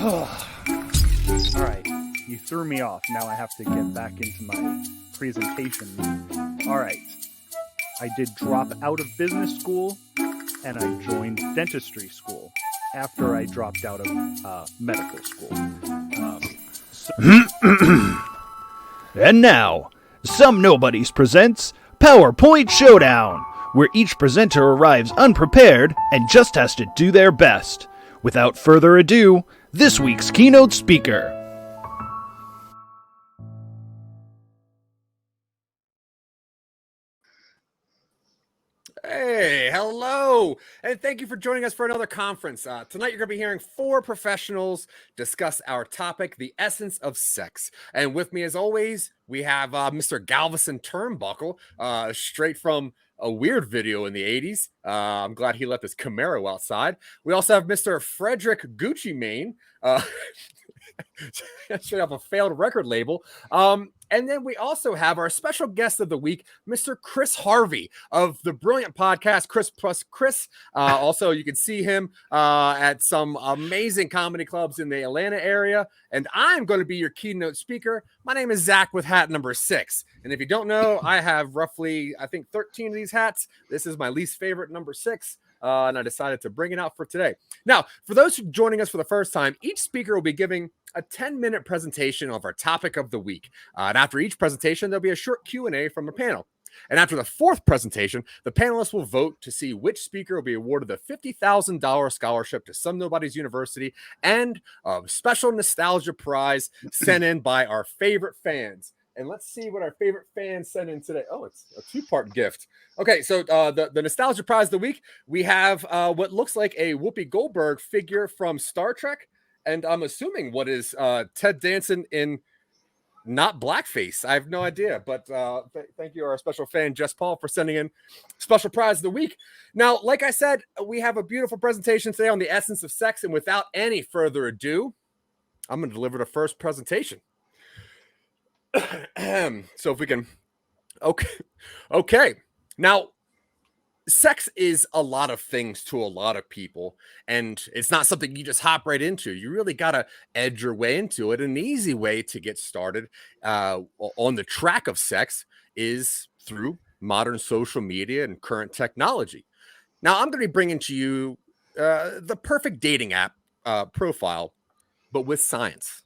All right, you threw me off. Now I have to get back into my presentation. All right, I did drop out of business school and I joined dentistry school after I dropped out of medical school. And now, Some Nobodies presents PowerPoint Showdown, where each presenter arrives unprepared and just has to do their best. Without further ado, this week's keynote speaker. Hey, hello, and thank you for joining us for another conference. Tonight, you're going to be hearing four professionals discuss our topic, the essence of sex. And with me, as always, we have Mr. Galveston Turnbuckle, straight from a weird video in the 80s. I'm glad he left his Camaro outside. We also have Mr. Frederick Gucci Mane, straight off a failed record label. And then we also have our special guest of the week, Mr. CHRIS HARVEY of the brilliant podcast Chris Plus Chris. Also, you can see him at some amazing comedy clubs in the Atlanta area. And I'm going to be your keynote speaker. My name is Zach with hat number 6. And if you don't know, I have roughly, I think, 13 of these hats. This is my least favorite, number 6. And I decided to bring it out for today. Now, for those who are joining us for the first time, each speaker will be giving a 10-minute presentation of our topic of the week. And after each presentation, there'll be a short Q&A from the panel. And after the fourth presentation, the panelists will vote to see which speaker will be awarded the $50,000 scholarship to Some Nobodies University and a special nostalgia prize sent in by our favorite fans. And let's see what our favorite fans sent in today. Oh, it's a two-part gift. Okay, so the nostalgia prize of the week, we have what looks like a Whoopi Goldberg figure from Star Trek. And I'm assuming what is Ted Danson in not blackface. I have no idea. But thank you, our special fan, Jess Paul, for sending in special prize of the week. Now, like I said, we have a beautiful presentation today on the essence of sex. And without any further ado, I'm going to deliver the first presentation. So if we can, okay. Now, sex is a lot of things to a lot of people, and it's not something you just hop right into. You really got to edge your way into it. An easy way to get started on the track of sex is through modern social media and current technology. Now, I'm going to be bringing to you the perfect dating app profile, but with science.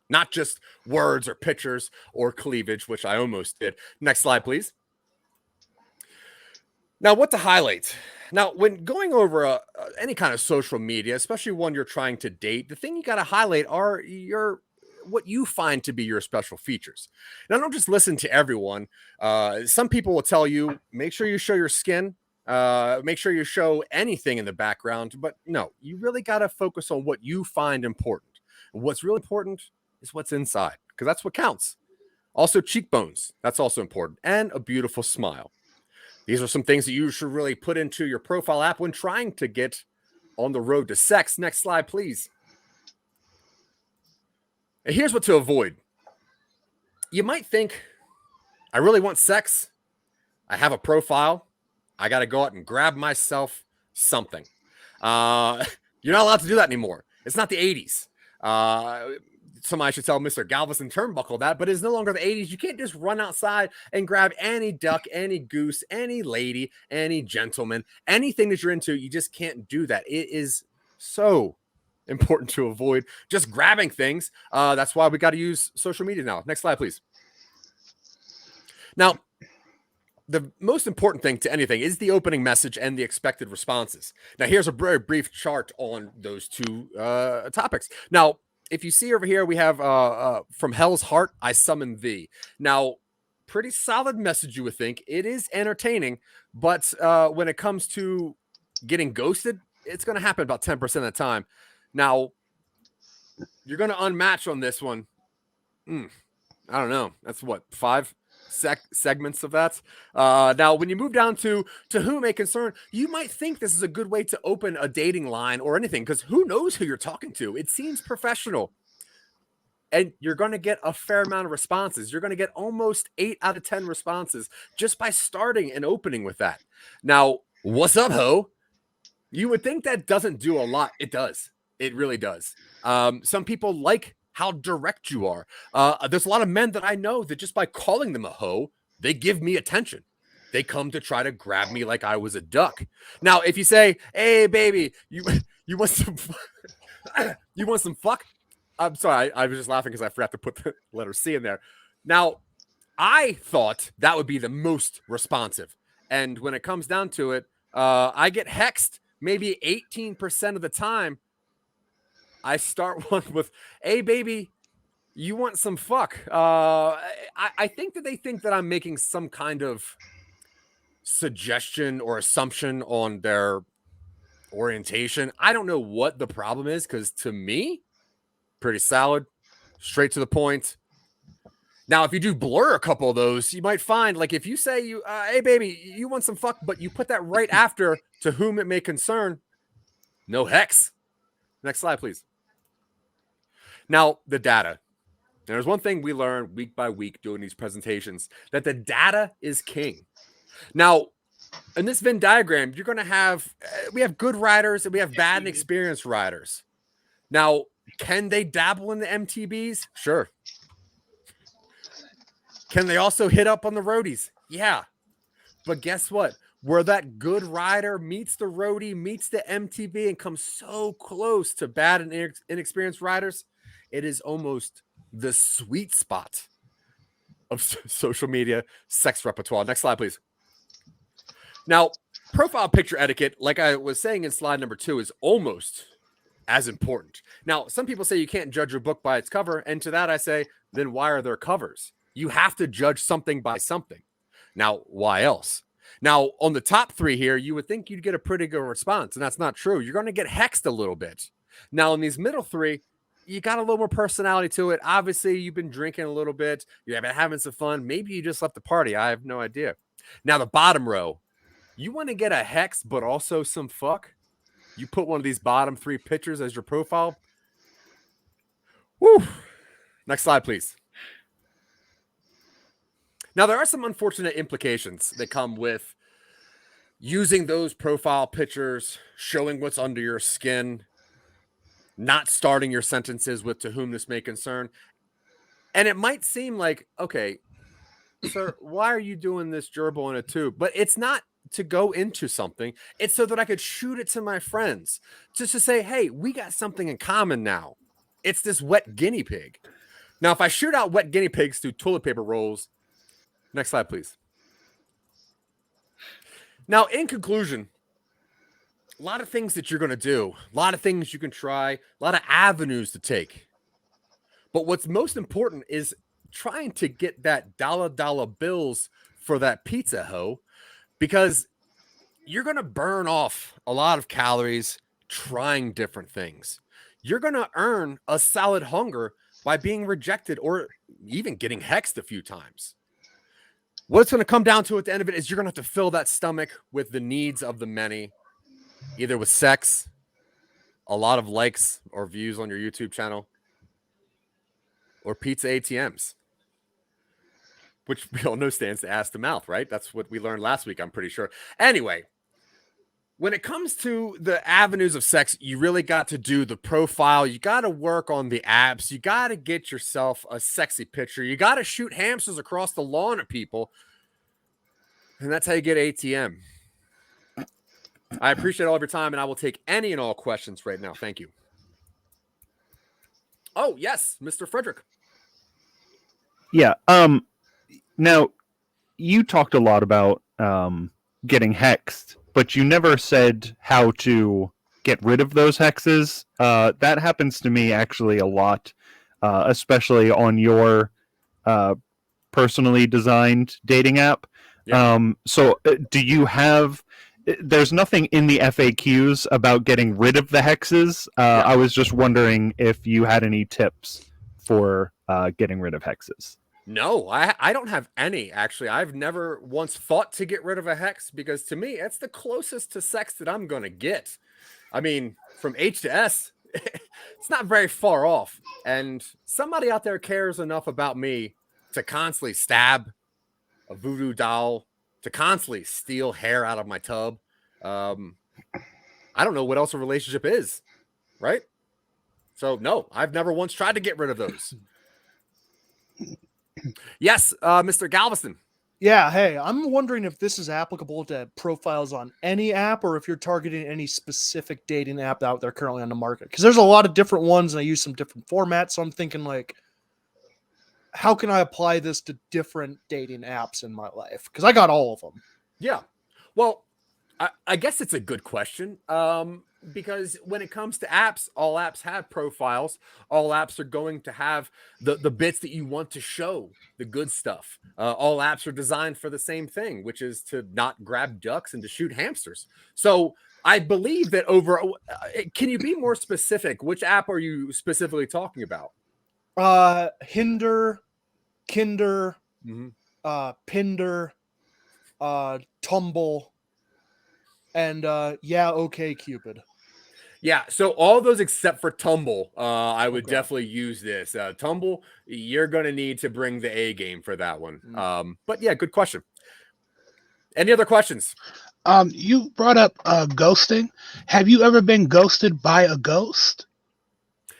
Not just words or pictures or cleavage, which I almost did. Next slide, please. Now, what to highlight? Now, when going over any kind of social media, especially one you're trying to date, the thing you got to highlight are what you find to be your special features. Now, don't just listen to everyone. Some people will tell you, make sure you show your skin. Make sure you show anything in the background. But no, you really got to focus on what you find important. What's really important is what's inside, because that's what counts. Also, cheekbones. That's also important. And a beautiful smile. These are some things that you should really put into your profile app when trying to get on the road to sex. Next slide, please. And here's what to avoid. You might think, I really want sex. I have a profile. I got to go out and grab myself something. You're not allowed to do that anymore. It's not the 80s. Somebody should tell Mr. Galveston Turnbuckle that, but it's no longer the 80s. You can't just run outside and grab any duck, any goose, any lady, any gentleman, anything that you're into. You just can't do that. It is so important to avoid just grabbing things. That's why we got to use social media now. Next slide, please. Now, the most important thing to anything is the opening message and the expected responses. Now, here's a very brief chart on those two topics. Now, if you see over here, we have from Hell's Heart, I Summon Thee. Now, pretty solid message, you would think. It is entertaining, but when it comes to getting ghosted, it's going to happen about 10% of the time. Now, you're going to unmatch on this one. I don't know. That's what, 5 segments of that. Now, when you move down to whom may concern, you might think this is a good way to open a dating line or anything, because who knows who you're talking to? It seems professional. And you're going to get a fair amount of responses. You're going to get almost 8 out of 10 responses just by starting and opening with that. Now, what's up, ho? You would think that doesn't do a lot. It does. It really does. Some people like how direct you are. There's a lot of men that I know that just by calling them a hoe, they give me attention. They come to try to grab me like I was a duck. Now, if you say, "Hey, baby, you want some, you want some fuck?" I'm sorry, I was just laughing because I forgot to put the letter C in there. Now, I thought that would be the most responsive, and when it comes down to it, I get hexed maybe 18% of the time. I start one with, "Hey, baby, you want some fuck?" I think that they think that I'm making some kind of suggestion or assumption on their orientation. I don't know what the problem is, because to me, pretty solid, straight to the point. Now, if you do blur a couple of those, you might find, like, if you say hey, baby, you want some fuck, but you put that right after "to whom it may concern," no hex. Next slide, please. Now, the data. There's one thing we learn week by week doing these presentations, that the data is king. Now, in this Venn diagram, you're going to have, we have good riders and we have bad and experienced riders. Now, can they dabble in the MTBs? Sure. Can they also hit up on the roadies? Yeah. But guess what? Where that good rider meets the roadie, meets the MTB, and comes so close to bad and inexperienced riders, it is almost the sweet spot of social media sex repertoire. Next slide, please. Now, profile picture etiquette, like I was saying in slide number 2, is almost as important. Now, some people say you can't judge a book by its cover, and to that I say, then why are there covers? You have to judge something by something. Now, why else? Now, on the top 3 here, you would think you'd get a pretty good response, and that's not true. You're going to get hexed a little bit. Now, in these middle 3, you got a little more personality to it. Obviously, you've been drinking a little bit. You've been having some fun. Maybe you just left the party. I have no idea. Now, the bottom row, you want to get a hex, but also some fuck? You put one of these bottom 3 pictures as your profile. Woo! Next slide, please. Now, there are some unfortunate implications that come with using those profile pictures, showing what's under your skin, not starting your sentences with "to whom this may concern." And it might seem like, okay, sir, why are you doing this gerbil in a tube? But it's not to go into something. It's so that I could shoot it to my friends, just to say, hey, we got something in common now. It's this wet guinea pig. Now, if I shoot out wet guinea pigs through toilet paper rolls, next slide, please. Now, in conclusion, a lot of things that you're going to do, a lot of things you can try, a lot of avenues to take. But what's most important is trying to get that dollar bills for that pizza hoe, because you're going to burn off a lot of calories trying different things. You're going to earn a solid hunger by being rejected or even getting hexed a few times. What it's going to come down to at the end of it is you're going to have to fill that stomach with the needs of the many, either with sex, a lot of likes or views on your YouTube channel, or pizza ATMs, which we all know stands to ass to mouth, right? That's what we learned last week, I'm pretty sure. Anyway, when it comes to the avenues of sex, you really got to do the profile. You got to work on the abs. You got to get yourself a sexy picture. You got to shoot hamsters across the lawn at people. And that's how you get ATM. I appreciate all of your time, and I will take any and all questions right now. Thank you. Oh, yes, Mr. Frederick. Yeah. Now, you talked a lot about getting hexed, but you never said how to get rid of those hexes. That happens to me actually a lot, especially on your personally designed dating app. Yeah. So do you have... There's nothing in the FAQs about getting rid of the hexes. Yeah. I was just wondering if you had any tips for getting rid of hexes. No, I don't have any, actually. I've never once thought to get rid of a hex, because to me, it's the closest to sex that I'm going to get. I mean, from H to S, it's not very far off. And somebody out there cares enough about me to constantly stab a voodoo doll, to constantly steal hair out of my tub. I don't know what else a relationship is, right? So no, I've never once tried to get rid of those. Yes, Mr. Galveston. Yeah, hey, I'm wondering if this is applicable to profiles on any app or if you're targeting any specific dating app out there currently on the market. Because there's a lot of different ones and I use some different formats. So I'm thinking like, how can I apply this to different dating apps in my life? Because I got all of them. Yeah. Well, I guess it's a good question. Because when it comes to apps, all apps have profiles. All apps are going to have the bits that you want to show, the good stuff. All apps are designed for the same thing, which is to not grab ducks and to shoot hamsters. So I believe that can you be more specific? Which app are you specifically talking about? Hinder, Kinder, Pinder, Tumble, and okay, Cupid. Yeah, so all those except for Tumble, I would definitely use this. Tumble, you're going to need to bring the A game for that one. But yeah, good question. Any other questions? You brought up ghosting. Have you ever been ghosted by a ghost?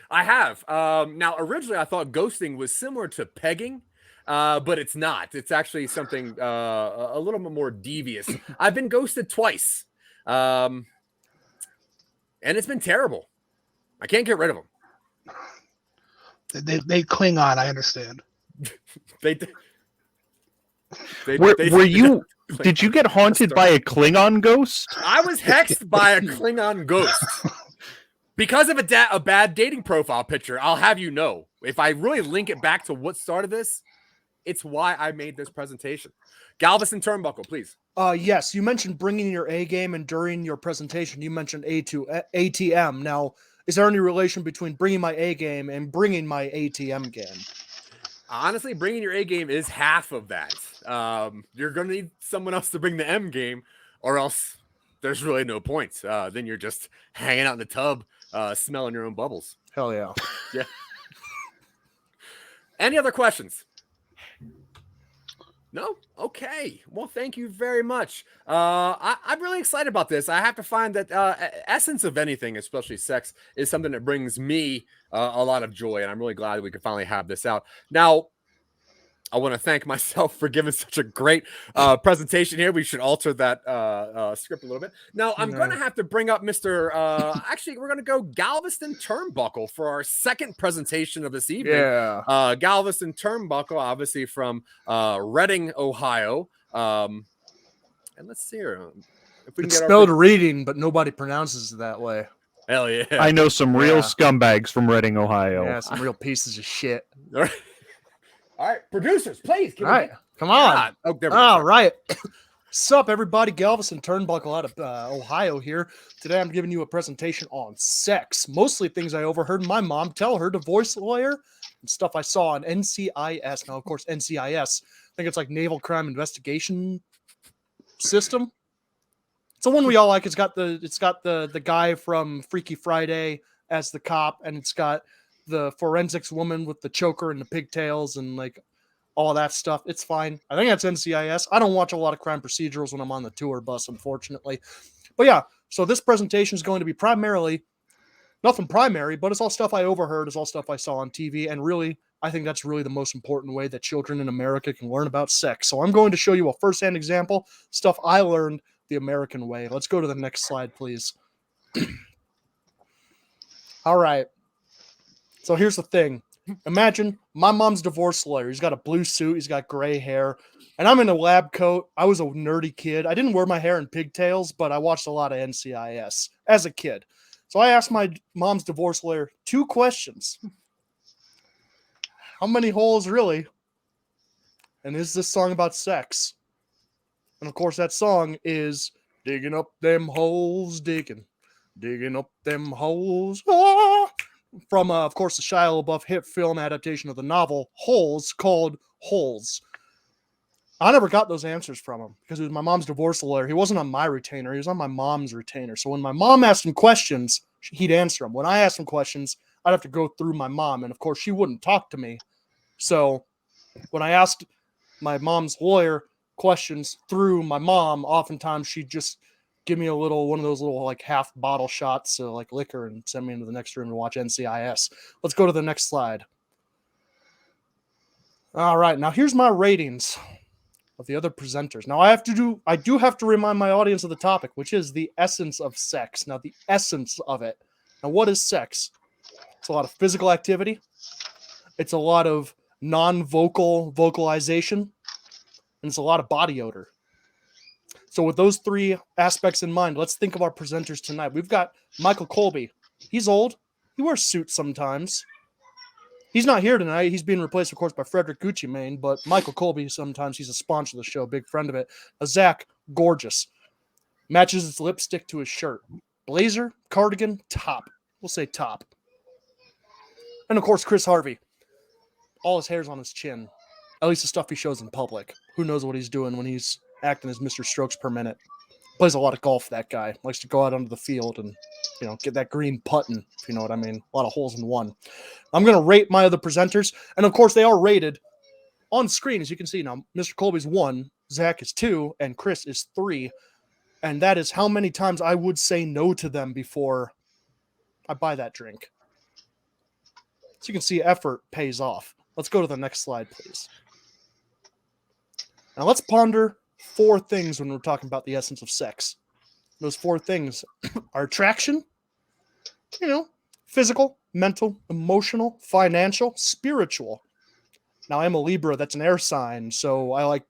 I have. Now, originally, I thought ghosting was similar to pegging, but it's not. It's actually something a little bit more devious. I've been ghosted twice. And it's been terrible. I can't get rid of them. They cling on. I understand. Did you get haunted by a Klingon ghost? I was hexed by a Klingon ghost because of a bad dating profile picture. I'll have you know, if I really link it back to what started this, it's why I made this presentation. Galveston Turnbuckle, please. Yes, you mentioned bringing your A game, and during your presentation, you mentioned ATM. Now, is there any relation between bringing my A game and bringing my ATM game? Honestly, bringing your A game is half of that. You're going to need someone else to bring the M game, or else there's really no point. Then you're just hanging out in the tub, smelling your own bubbles. Hell yeah. Yeah. Any other questions? No? Okay. Well, thank you very much. I'm really excited about this. I have to find that essence of anything, especially sex, is something that brings me a lot of joy, and I'm really glad we could finally have this out. Now, I want to thank myself for giving such a great presentation here. We should alter that script a little bit. Now, I'm going to have to bring up Mr. Actually, we're going to go Galveston Turnbuckle for our second presentation of this evening. Yeah. Galveston Turnbuckle, obviously from Reading, Ohio. And let's see here. If we can It's get spelled reading, but nobody pronounces it that way. Hell yeah. I know some real scumbags from Reading, Ohio. Yeah, some real pieces of shit. All right, producers, please. All right, come on. God. Oh, there we go. All right. Sup, everybody? Galveston Turnbuckle out of Ohio here. Today I'm giving you a presentation on sex. Mostly things I overheard my mom tell her divorce lawyer and stuff I saw on NCIS. Now, of course, NCIS, I think it's like Naval Crime Investigation System. It's the one we all like. It's got the guy from Freaky Friday as the cop, and it's got the forensics woman with the choker and the pigtails and like all that stuff. It's fine. I think that's NCIS. I don't watch a lot of crime procedurals when I'm on the tour bus, unfortunately. But yeah, so this presentation is going to be primarily nothing primary, but it's all stuff I overheard. It's all stuff I saw on TV. And really, I think that's really the most important way that children in America can learn about sex. So I'm going to show you a firsthand example, stuff I learned the American way. Let's go to the next slide, please. All right. So here's the thing. Imagine my mom's divorce lawyer. He's got a blue suit. He's got gray hair. And I'm in a lab coat. I was a nerdy kid. I didn't wear my hair in pigtails, but I watched a lot of NCIS as a kid. So I asked my mom's divorce lawyer 2 questions. How many holes really? And is this song about sex? And of course, that song is Digging Up Them Holes, Digging Up Them Holes. Ah! From, of course, the Shia LaBeouf hit film adaptation of the novel Holes called Holes. I never got those answers from him because he was my mom's divorce lawyer. He wasn't on my retainer. He was on my mom's retainer. So when my mom asked him questions, he'd answer them. When I asked him questions, I'd have to go through my mom. And, of course, she wouldn't talk to me. So when I asked my mom's lawyer questions through my mom, oftentimes she'd just give me one of those little like half bottle shots of like liquor and send me into the next room to watch NCIS. Let's go to the next slide. All right, now here's my ratings of the other presenters. Now I do have to remind my audience of the topic, which is the essence of sex. Now the essence of it. Now what is sex? It's a lot of physical activity. It's a lot of non-vocal vocalization, and it's a lot of body odor. So with those three aspects in mind, let's think of our presenters tonight. We've got Michael Colby. He's old. He wears suits sometimes. He's not here tonight. He's being replaced, of course, by Frederick Gucci Mane, but Michael Colby, sometimes he's a sponsor of the show, big friend of it. Zach, gorgeous. Matches his lipstick to his shirt. Blazer, cardigan, top. We'll say top. And, of course, Chris Harvey. All his hair's on his chin. At least the stuff he shows in public. Who knows what he's doing when he's acting as Mr. Strokes per minute. Plays a lot of golf, that guy. Likes to go out onto the field and, get that green putting, if you know what I mean. A lot of holes in one. I'm going to rate my other presenters. And, of course, they are rated on screen, as you can see now. Mr. Colby's 1, Zach is 2, and Chris is 3. And that is how many times I would say no to them before I buy that drink. So you can see effort pays off. Let's go to the next slide, please. Now let's ponder 4 things when we're talking about the essence of sex. Those 4 things are attraction, physical, mental, emotional, financial, spiritual. Now I'm a Libra, that's an air sign, so I like,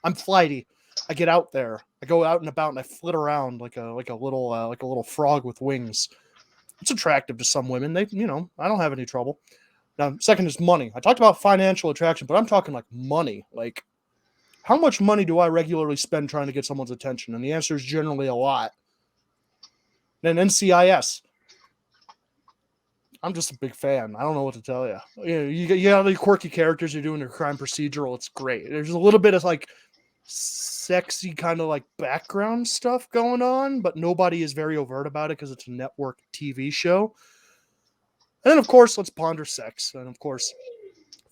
I'm flighty. I get out there. I go out and about and I flit around like a little frog with wings. It's attractive to some women. They, I don't have any trouble. Now, second is money. I talked about financial attraction, but I'm talking like money. Like, how much money do I regularly spend trying to get someone's attention? And the answer is generally a lot. Then NCIS. I'm just a big fan. I don't know what to tell you. You got the quirky characters. You're doing your crime procedural. It's great. There's a little bit of like sexy kind of like background stuff going on, but nobody is very overt about it because it's a network TV show. And then, of course, let's ponder sex. And, of course,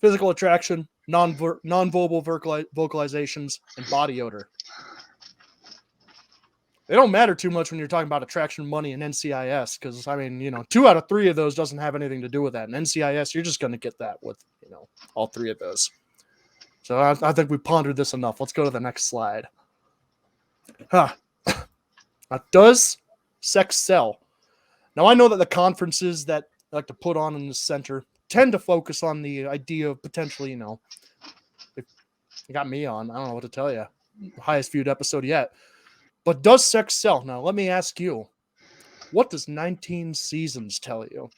physical attraction, non-verbal vocalizations, and body odor. They don't matter too much when you're talking about attraction, money, and NCIS because, 2 out of 3 of those doesn't have anything to do with that. And NCIS, you're just going to get that with, all 3 of those. So I think we pondered this enough. Let's go to the next slide. Now, does sex sell? Now, I know that the conferences that I like to put on in the center tend to focus on the idea of potentially, if you got me on, I don't know what to tell you. Highest viewed episode yet. But does sex sell? Now, let me ask you, what does 19 seasons tell you?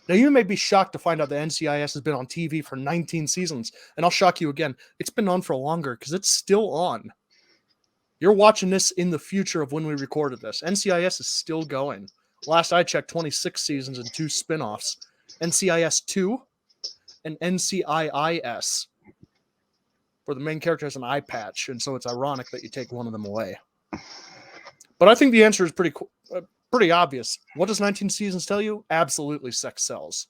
Now, you may be shocked to find out that NCIS has been on TV for 19 seasons. And I'll shock you again. It's been on for longer because it's still on. You're watching this in the future of when we recorded this. NCIS is still going. Last I checked, 26 seasons and 2 spinoffs. NCIS 2 and NCIS, where the main character has an eye patch, and so it's ironic that you take one of them away. But I think the answer is pretty obvious. What does 19 seasons tell you? Absolutely, sex sells.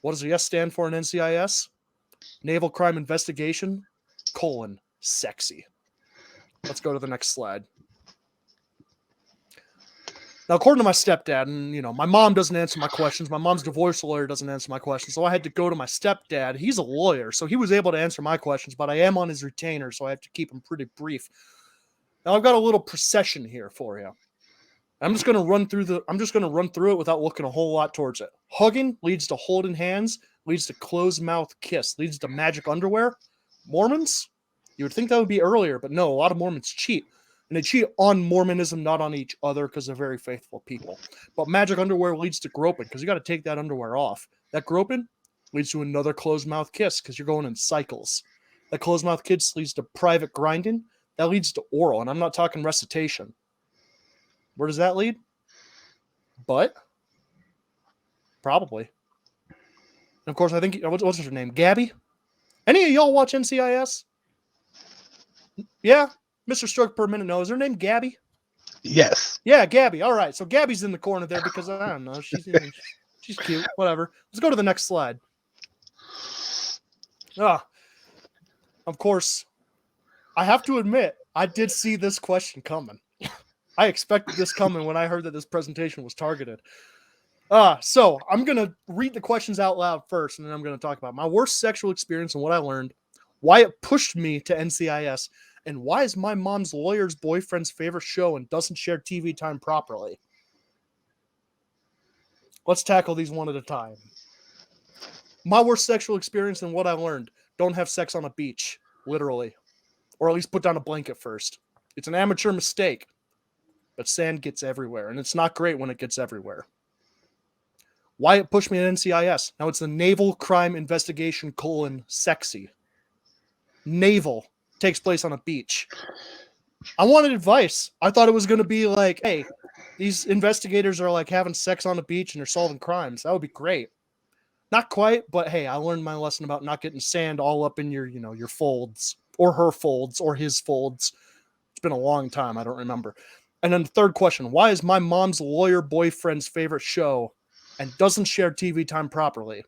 What does the S stand for in NCIS? Naval Crime Investigation, sexy. Let's go to the next slide. Now, according to my stepdad, and, my mom doesn't answer my questions. My mom's divorce lawyer doesn't answer my questions. So I had to go to my stepdad. He's a lawyer, so he was able to answer my questions, but I am on his retainer, so I have to keep him pretty brief. Now, I've got a little procession here for you. I'm just going to run through it without looking a whole lot towards it. Hugging leads to holding hands, leads to closed mouth kiss, leads to magic underwear. Mormons? You would think that would be earlier, but no, a lot of Mormons cheat. And they cheat on Mormonism, not on each other, because they're very faithful people. But magic underwear leads to groping, because you got to take that underwear off. That groping leads to another closed mouth kiss, because you're going in cycles. That closed mouth kiss leads to private grinding. That leads to oral, and I'm not talking recitation. Where does that lead? Butt? Probably. And of course, I think, what's her name? Gabby? Any of y'all watch NCIS? Yeah? Mr. Stroke per minute, no. Is her name Gabby? Yes. Yeah, Gabby. All right. So Gabby's in the corner there because I don't know. She's cute. Whatever. Let's go to the next slide. Of course, I have to admit, I did see this question coming. I expected this coming when I heard that this presentation was targeted. So I'm going to read the questions out loud first, and then I'm going to talk about my worst sexual experience and what I learned, why it pushed me to NCIS, and why is my mom's lawyer's boyfriend's favorite show and doesn't share TV time properly. Let's tackle these one at a time. My worst sexual experience and what I learned. Don't have sex on a beach, literally. Or at least put down a blanket first. It's an amateur mistake. But sand gets everywhere, and it's not great when it gets everywhere. Why it pushed me to NCIS. Now it's the Naval Crime Investigation : sexy. Naval takes place on a beach. I wanted advice. I thought it was going to be like, hey, these investigators are like having sex on a beach and they're solving crimes. That would be great. Not quite, but hey, I learned my lesson about not getting sand all up in your, your folds or her folds or his folds. It's been a long time. I don't remember. And then the third question, why is my mom's lawyer boyfriend's favorite show and doesn't share TV time properly?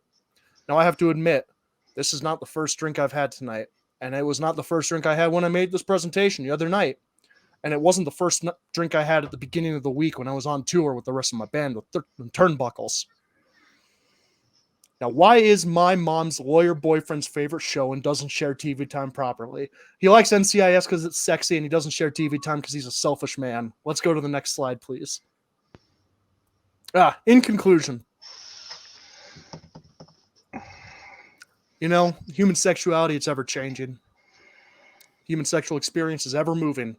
Now, I have to admit, this is not the first drink I've had tonight. And it was not the first drink I had when I made this presentation the other night. And it wasn't the first drink I had at the beginning of the week when I was on tour with the rest of my band with Turnbuckles. Now, why is my mom's lawyer boyfriend's favorite show and doesn't share TV time properly? He likes NCIS because it's sexy and he doesn't share TV time because he's a selfish man. Let's go to the next slide, please. In conclusion, human sexuality, it's ever changing. Human sexual experience is ever moving.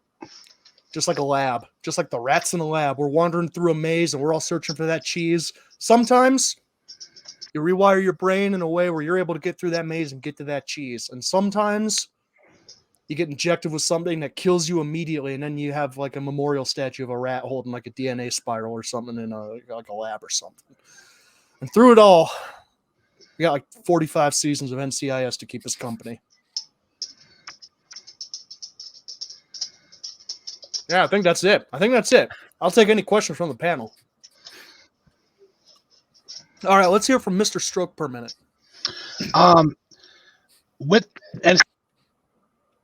Just like a lab, just like the rats in a lab. We're wandering through a maze and we're all searching for that cheese. Sometimes you rewire your brain in a way where you're able to get through that maze and get to that cheese. And sometimes you get injected with something that kills you immediately, and then you have like a memorial statue of a rat holding like a DNA spiral or something in like a lab or something. And through it all, we got like 45 seasons of NCIS to keep us company. Yeah, I think that's it. I'll take any questions from the panel. All right, let's hear from Mr. Stroke per minute. With and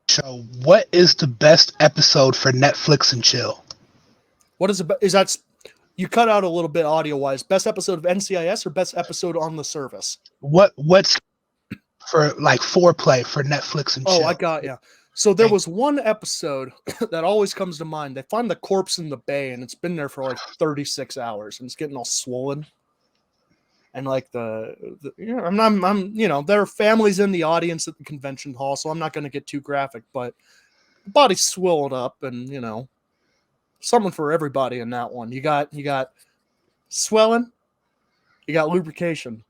show, what is the best episode for Netflix and chill? What is that? You cut out a little bit audio wise. Best episode of NCIS or best episode on the service? What's for like foreplay for Netflix and chill? Oh, I got you. So there was one episode that always comes to mind. They find the corpse in the bay, and it's been there for like 36 hours, and it's getting all swollen. And like there are families in the audience at the convention hall, so I'm not going to get too graphic, but the body's swelled up, and something for everybody in that one. You got swelling, you got lubrication.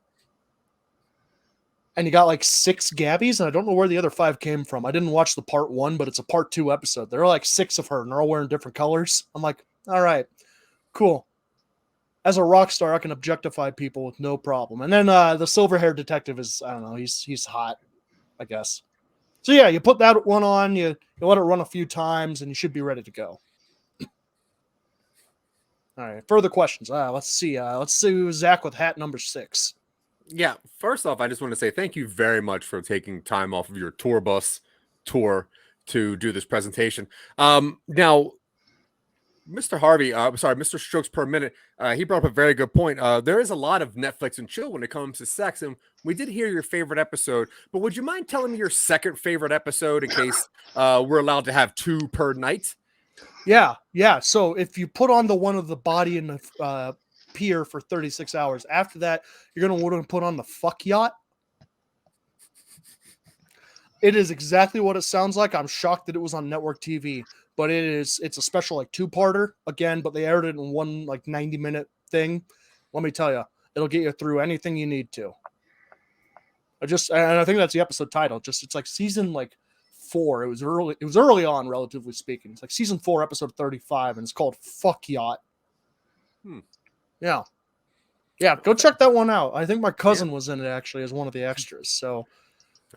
And you got like 6 Gabbies, and I don't know where the other 5 came from. I didn't watch the part 1, but it's a part 2 episode. There are like 6 of her, and they're all wearing different colors. I'm like, all right, cool. As a rock star, I can objectify people with no problem. And then the silver-haired detective is, I don't know, he's hot, I guess. So yeah, you put that one on, you let it run a few times, and you should be ready to go. All right, further questions. Let's see. Let's see Zach with hat number 6. Yeah, first off, I just want to say thank you very much for taking time off of your tour bus tour to do this presentation. Now, Mr. Harvey, Mr. Strokes per minute, he brought up a very good point. There is a lot of Netflix and chill when it comes to sex, and we did hear your favorite episode, but would you mind telling me your second favorite episode in case we're allowed to have 2 per night? Yeah. So if you put on the one of the body in the pier for 36 hours. After that, you're going to want to put on the fuck yacht. It is exactly what it sounds like. I'm shocked that it was on network TV, but it's a special like 2-parter again, but they aired it in one like 90-minute thing. Let me tell you, it'll get you through anything you need to. I think that's the episode title. It's like season like 4. It was early on, relatively speaking. It's like season 4, episode 35, and it's called Fuck Yacht. Yeah. Go check that one out. I think my cousin was in it actually as one of the extras. So,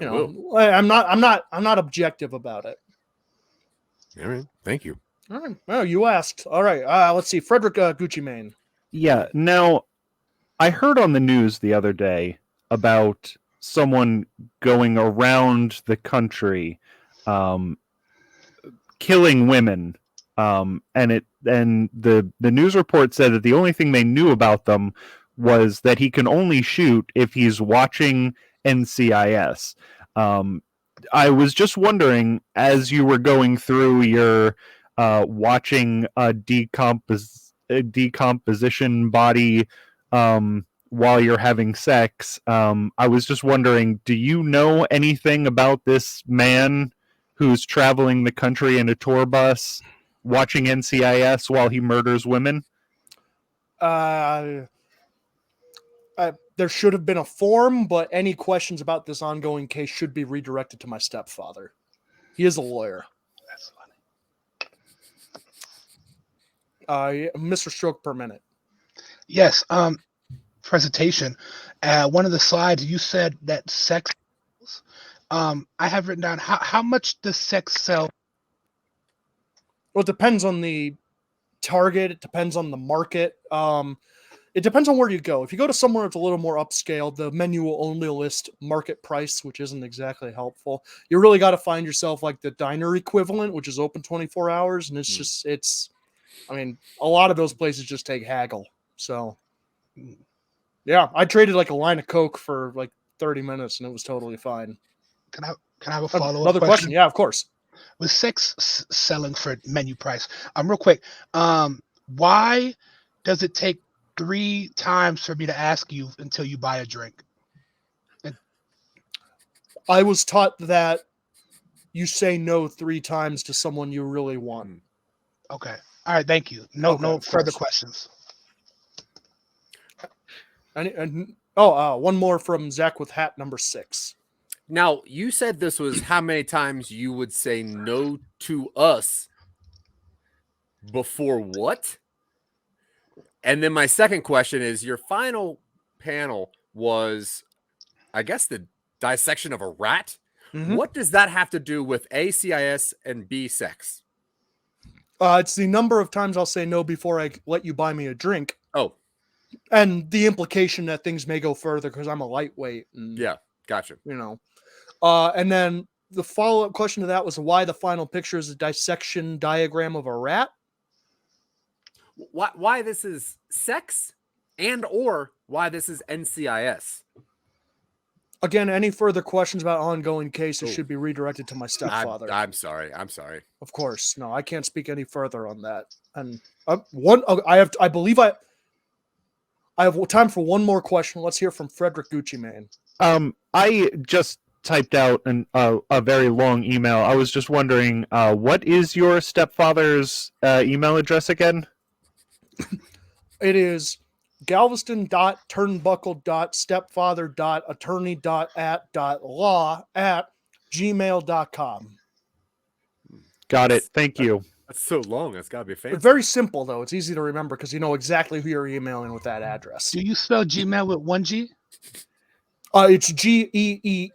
I'm not objective about it. All right. Thank you. All right. Well, you asked. All right. Let's see. Frederick Gucci Mane. Yeah. Now, I heard on the news the other day about someone going around the country, killing women and the news report said that the only thing they knew about them was that he can only shoot if he's watching NCIS. I was just wondering, as you were going through your watching a decomposition body while you're having sex, I was just wondering, do you know anything about this man who's traveling the country in a tour bus watching NCIS while he murders women? There should have been a form, but any questions about this ongoing case should be redirected to my stepfather. He is a lawyer. That's funny. Mr. Stroke per minute. Yes. Presentation. One of the slides you said that sex. I have written down how much does sex sell? Well, it depends on the target. It depends on the market. It depends on where you go. If you go to somewhere that's a little more upscale, the menu will only list market price, which isn't exactly helpful. You really got to find yourself like the diner equivalent, which is open 24 hours. And a lot of those places just take haggle. So, yeah, I traded like a line of Coke for like 30 minutes and it was totally fine. Can I have a follow-up Another question? Yeah, of course. With sex selling for menu price, real quick, why does it take 3 times for me to ask you until you buy a drink? I was taught that you say no 3 times to someone you really want. Okay. All right. Thank you. No further questions. One more from Zach with Hat number 6. Now, you said this was how many times you would say no to us before what? And then my second question is, your final panel was, I guess, the dissection of a rat. Mm-hmm. What does that have to do with A, CIS, and B, sex? It's the number of times I'll say no before I let you buy me a drink. Oh. And the implication that things may go further because I'm a lightweight. And, yeah, gotcha. And then the follow-up question to that was why the final picture is a dissection diagram of a rat. Why this is sex and or why this is NCIS. Again, any further questions about ongoing cases should be redirected to my stepfather. I'm sorry. Of course. No, I can't speak any further on that. And I believe I have time for one more question. Let's hear from Frederick Gucci Man. I just typed out a very long email. I was just wondering, what is your stepfather's email address again? It is galveston.turnbuckle.stepfather.attorney.at.law@gmail.com. Got it. Thank you. That's so long. That's got to be fancy. It's very simple, though. It's easy to remember because you know exactly who you're emailing with that address. Do you spell Gmail with 1 G? It's Geemale.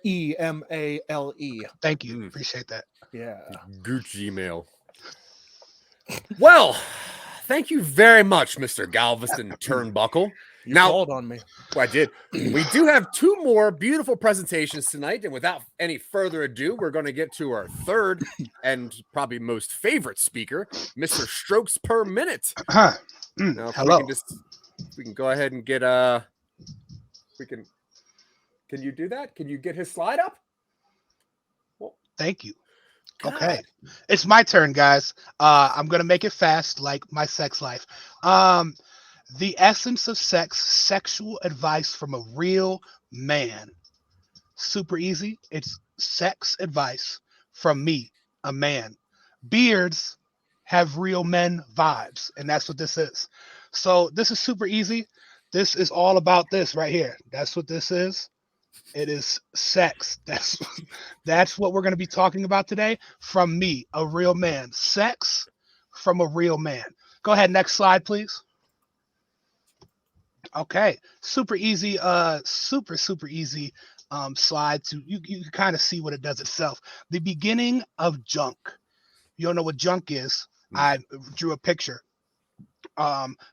Thank you. Appreciate that. Yeah. Gucci Gmail. Well, thank you very much, Mr. Galveston Turnbuckle. You called on me. Well, I did. We do have 2 more beautiful presentations tonight, and without any further ado, we're going to get to our third and probably most favorite speaker, Mr. Strokes per Minute. Now, hello. We can go ahead and get Can you do that? Can you get his slide up? Well, thank you. God. Okay, it's my turn, guys. I'm gonna make it fast, like my sex life. The essence of sex, sexual advice from a real man. Super easy. It's sex advice from me, a man. Beards have real men vibes, and that's what this is. So this is super easy. This is all about this right here. That's what this is. It is sex. That's what we're going to be talking about today from me, a real man. Sex from a real man. Go ahead, next slide, please. Okay, super easy, super easy slide to you can kind of see what it does itself. The beginning of junk. You don't know what junk is. I drew a picture.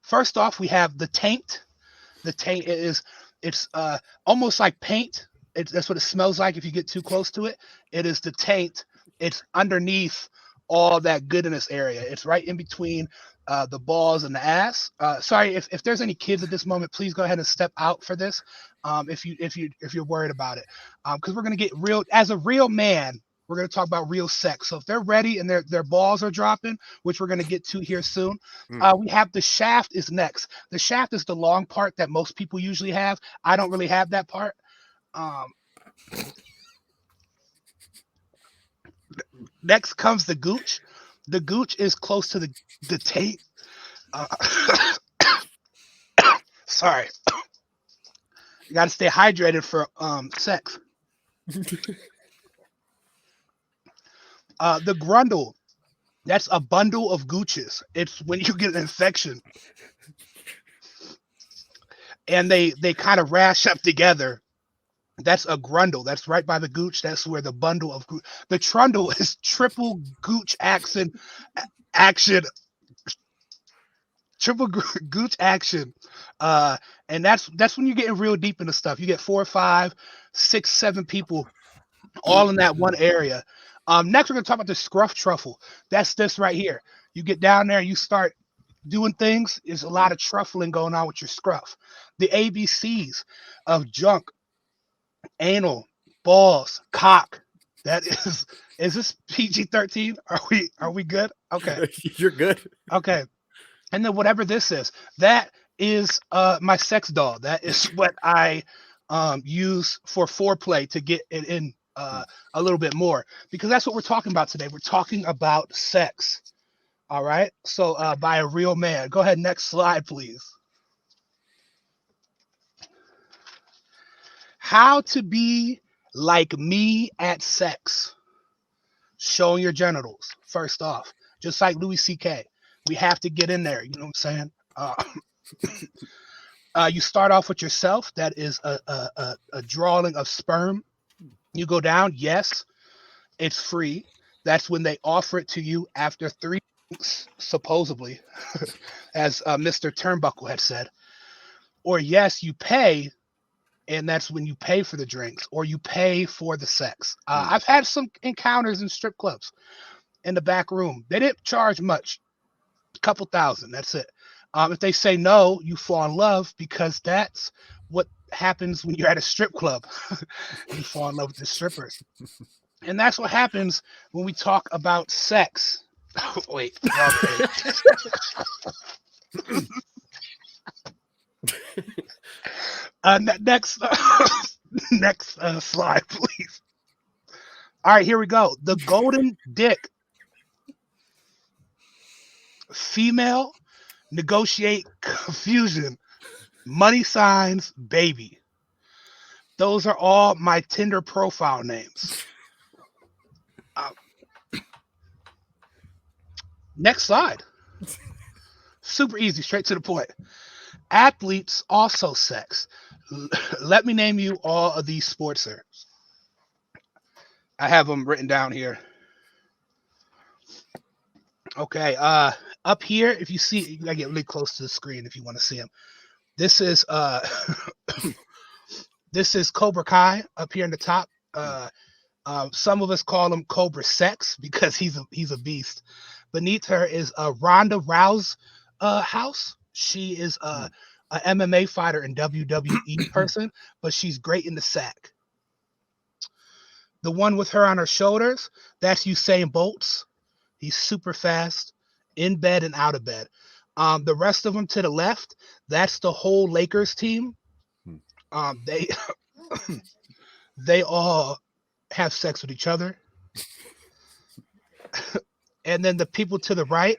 First off, we have the taint. The taint it's almost like paint. That's what it smells like if you get too close to it. It is the taint. It's underneath all that goodness area. It's right in between the balls and the ass. Sorry if there's any kids at this moment, please go ahead and step out for this. If you're worried about it, because we're gonna get real as a real man. We're going to talk about real sex. So if they're ready and their balls are dropping, which we're going to get to here soon, we have the shaft is next. The shaft is the long part that most people usually have. I don't really have that part. Next comes the gooch. The gooch is close to the taint. Sorry. You got to stay hydrated for sex. The grundle, that's a bundle of gooches. It's when you get an infection and they kind of rash up together. That's a grundle. That's right by the gooch. That's where the bundle of the trundle is triple gooch action, triple gooch action. And that's when you're getting real deep into stuff. You get 4, 5, 6, 7 people all in that one area. Next, we're going to talk about the scruff truffle. That's this right here. You get down there, you start doing things. There's a lot of truffling going on with your scruff. The ABCs of junk, anal, balls, cock. That is this PG-13? Are we good? Okay. You're good. Okay. And then whatever this is, that is my sex doll. That is what I use for foreplay to get it in a little bit more, because that's what we're talking about today. We're talking about sex. All right. So by a real man. Go ahead. Next slide, please. How to be like me at sex. Showing your genitals. First off, just like Louis C.K. We have to get in there. You know what I'm saying? You start off with yourself. That is a drawing of sperm. You go down, yes, it's free. That's when they offer it to you after 3 weeks, supposedly, as Mr. Turnbuckle had said. Or yes, you pay, and that's when you pay for the drinks, or you pay for the sex. I've had some encounters in strip clubs in the back room. They didn't charge much, a couple thousand, that's it. If they say no, you fall in love, because that's what happens when you're at a strip club. You fall in love with the strippers. And that's what happens when we talk about sex. Wait. Next slide, please. All right, here we go. The golden dick. Female, negotiate confusion. Money signs, baby. Those are all my Tinder profile names. Next slide. Super easy, straight to the point. Athletes, also sex. Let me name you all of these sportsers. I have them written down here. Okay, up here, if you see, you gotta get really close to the screen if you want to see them. This is this is Cobra Kai up here in the top. Some of us call him Cobra Sex because he's a beast. Beneath her is Ronda Rouse House. She is a MMA fighter and WWE person, but she's great in the sack. The one with her on her shoulders, that's Usain Bolt's. He's super fast, in bed and out of bed. The rest of them to the left, that's the whole Lakers team. They all have sex with each other. And then the people to the right,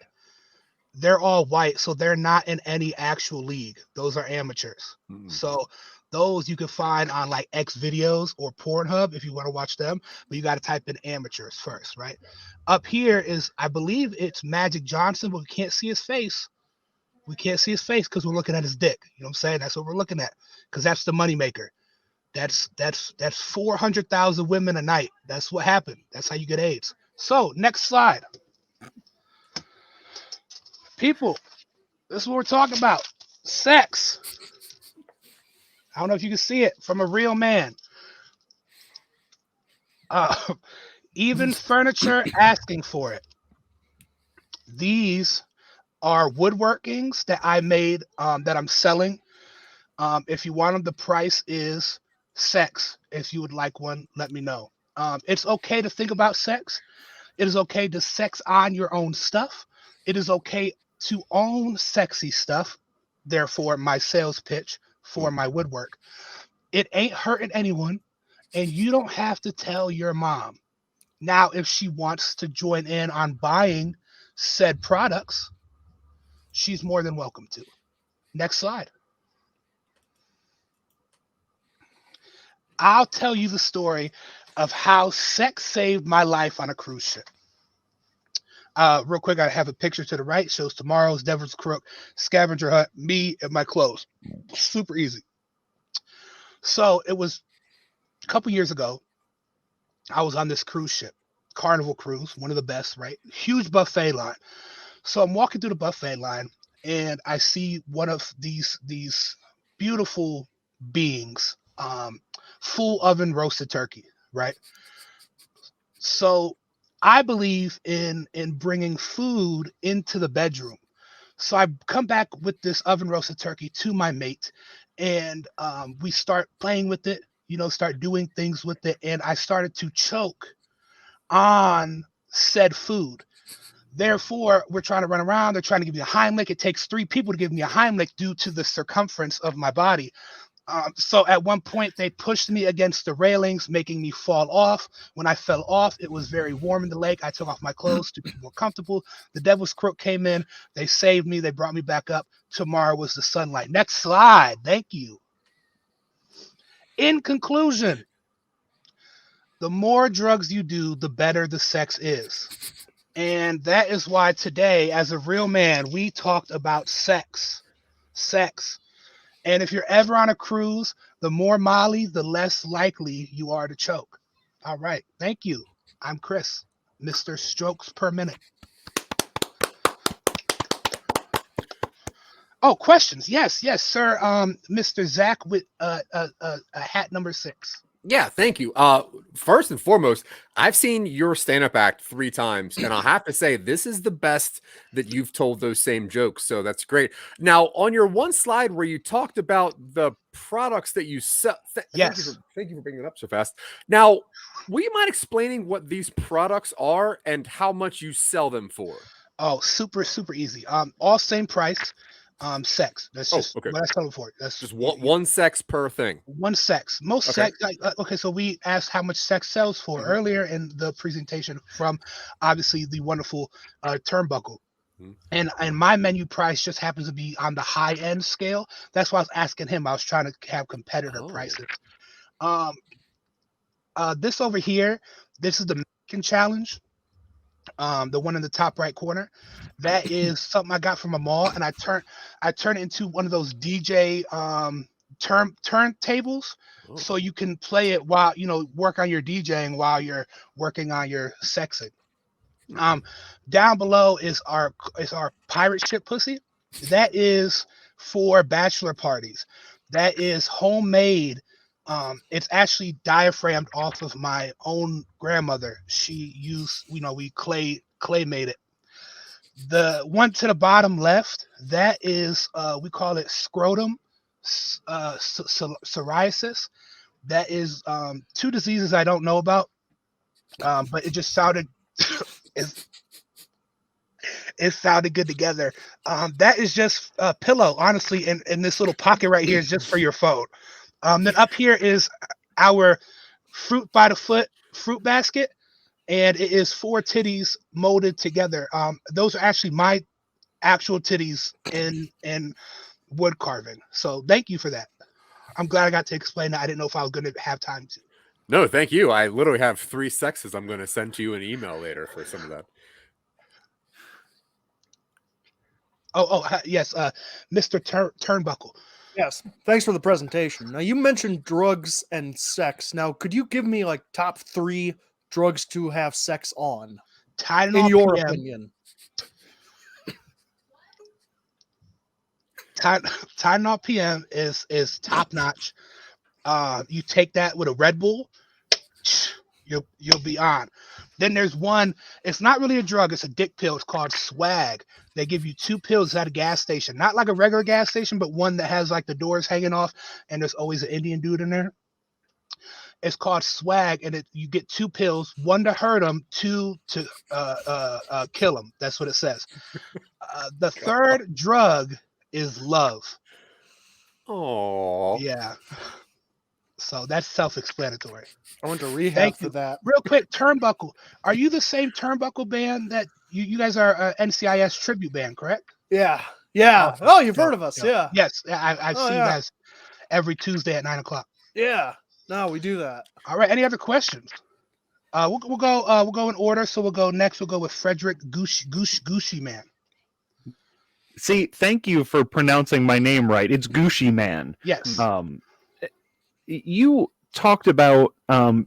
they're all white, so they're not in any actual league. Those are amateurs. Mm-hmm. So those you can find on like X videos or Pornhub if you want to watch them, but you got to type in amateurs first, right? Up here is, I believe it's Magic Johnson, but we can't see his face. We can't see his face because we're looking at his dick. You know what I'm saying? That's what we're looking at, because that's the moneymaker. That's 400,000 women a night. That's what happened. That's how you get AIDS. So next slide. People, this is what we're talking about. Sex. I don't know if you can see it from a real man. Even furniture asking for it. These are woodworkings that I made that I'm selling. If you want them, the price is sex. If you would like one, let me know. It's okay to think about sex. It is okay to sex on your own stuff. It is okay to own sexy stuff. Therefore, my sales pitch for my woodwork. It ain't hurting anyone, and you don't have to tell your mom. Now, if she wants to join in on buying said products, she's more than welcome to. Next slide. I'll tell you the story of how sex saved my life on a cruise ship. Real quick, I have a picture to the right. Shows tomorrow's Devil's Crook, scavenger hunt, me and my clothes. Super easy. So it was a couple years ago. I was on this cruise ship, Carnival Cruise, one of the best, right? Huge buffet line. So I'm walking through the buffet line, and I see one of these beautiful beings, full oven roasted turkey, right? So I believe in bringing food into the bedroom. So I come back with this oven roasted turkey to my mate, and we start playing with it, start doing things with it, and I started to choke on said food. Therefore, we're trying to run around. They're trying to give me a Heimlich. It takes 3 people to give me a Heimlich due to the circumference of my body. So at one point, they pushed me against the railings, making me fall off. When I fell off, it was very warm in the lake. I took off my clothes to be more comfortable. The Devil's Crook came in. They saved me. They brought me back up. Tomorrow was the sunlight. Next slide. Thank you. In conclusion, the more drugs you do, the better the sex is. And that is why today, as a real man, we talked about sex. Sex. And if you're ever on a cruise, the more Molly, the less likely you are to choke. All right. Thank you. I'm Chris, Mr. Strokes per minute. Oh, questions. Yes, sir. Mr. Zach with a hat number 6. Yeah, thank you. First and foremost, I've seen your stand-up act 3 times, and I'll have to say this is the best that you've told those same jokes. So that's great. Now, on your one slide where you talked about the products that you sell, Yes. Thank you for bringing it up so fast. Now, will you mind explaining what these products are and how much you sell them for? Oh, super easy. All same price. Sex. That's just okay. what I sell it for. That's Just one sex per thing. One sex. Most Okay. sex. Okay, so we asked how much sex sells for earlier in the presentation from obviously the wonderful Turnbuckle. And my menu price just happens to be on the high end scale. That's why I was asking him. I was trying to have competitor prices. This over here, this is the American Challenge. The one in the top right corner, that is something I got from a mall, and I turned it into one of those DJ turntables, so you can play it while work on your DJing while you're working on your sexing. Down below is our pirate ship pussy. That is for bachelor parties. That is homemade. It's actually diaphragmed off of my own grandmother. She used, we clay made it. The one to the bottom left, that is, we call it scrotum psoriasis. That is 2 diseases I don't know about, but it just sounded, it sounded good together. That is just a pillow, honestly, in this little pocket right here is just for your phone. Then up here is our fruit by the foot fruit basket, and it is 4 titties molded together. Those are actually my actual titties in wood carving. So thank you for that. I'm glad I got to explain that. I didn't know if I was going to have time to. No, thank you. I literally have 3 sexes I'm going to send to you an email later for some of that. Yes, Mr. Turnbuckle. Yes, thanks for the presentation. Now, you mentioned drugs and sex. Now, could you give me like top 3 drugs to have sex on? Tylenol in your PM. opinion. Tylenol PM is top notch. You take that with a Red Bull, you'll be on. Then there's one, it's not really a drug, it's a dick pill. It's called swag. They give you 2 pills at a gas station, not like a regular gas station, but one that has like the doors hanging off and there's always an Indian dude in there. It's called swag, and you get 2 pills, 1 to hurt them, 2 to kill them. That's what it says. The third drug is love. Oh, Yeah. So that's self-explanatory. I went to rehab Thank for you. that. Real quick, Turnbuckle. Are you the same Turnbuckle band that you guys are NCIS tribute band, correct? Yeah. Yeah. Awesome. Oh, you've heard of us. Yeah. Yes, I Oh, see you yeah. guys every Tuesday at 9:00. Yeah. No, we do that. All right. Any other questions? We'll go in order. So we'll go next. We'll go with Frederick Gucci Man. See, thank you for pronouncing my name right. It's Gucci Man. Yes. You talked about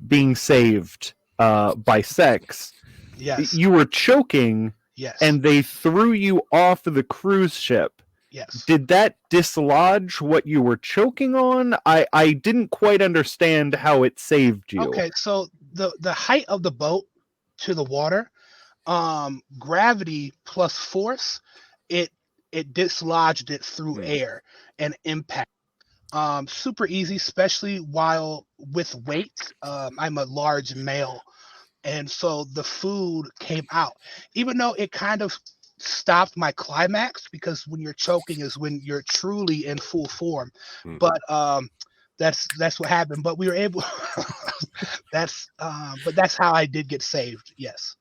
being saved by sex. Yes. You were choking, Yes. and they threw you off the cruise ship. yes. Did that dislodge what you were choking on? I didn't quite understand how it saved you. Okay. So the height of the boat to the water, gravity plus force, it dislodged it through air and impact. Super easy, especially while with weight. I'm a large male, and so the food came out, even though it kind of stopped my climax, because when you're choking is when you're truly in full form. But that's what happened. But we were able. But that's how I did get saved. Yes.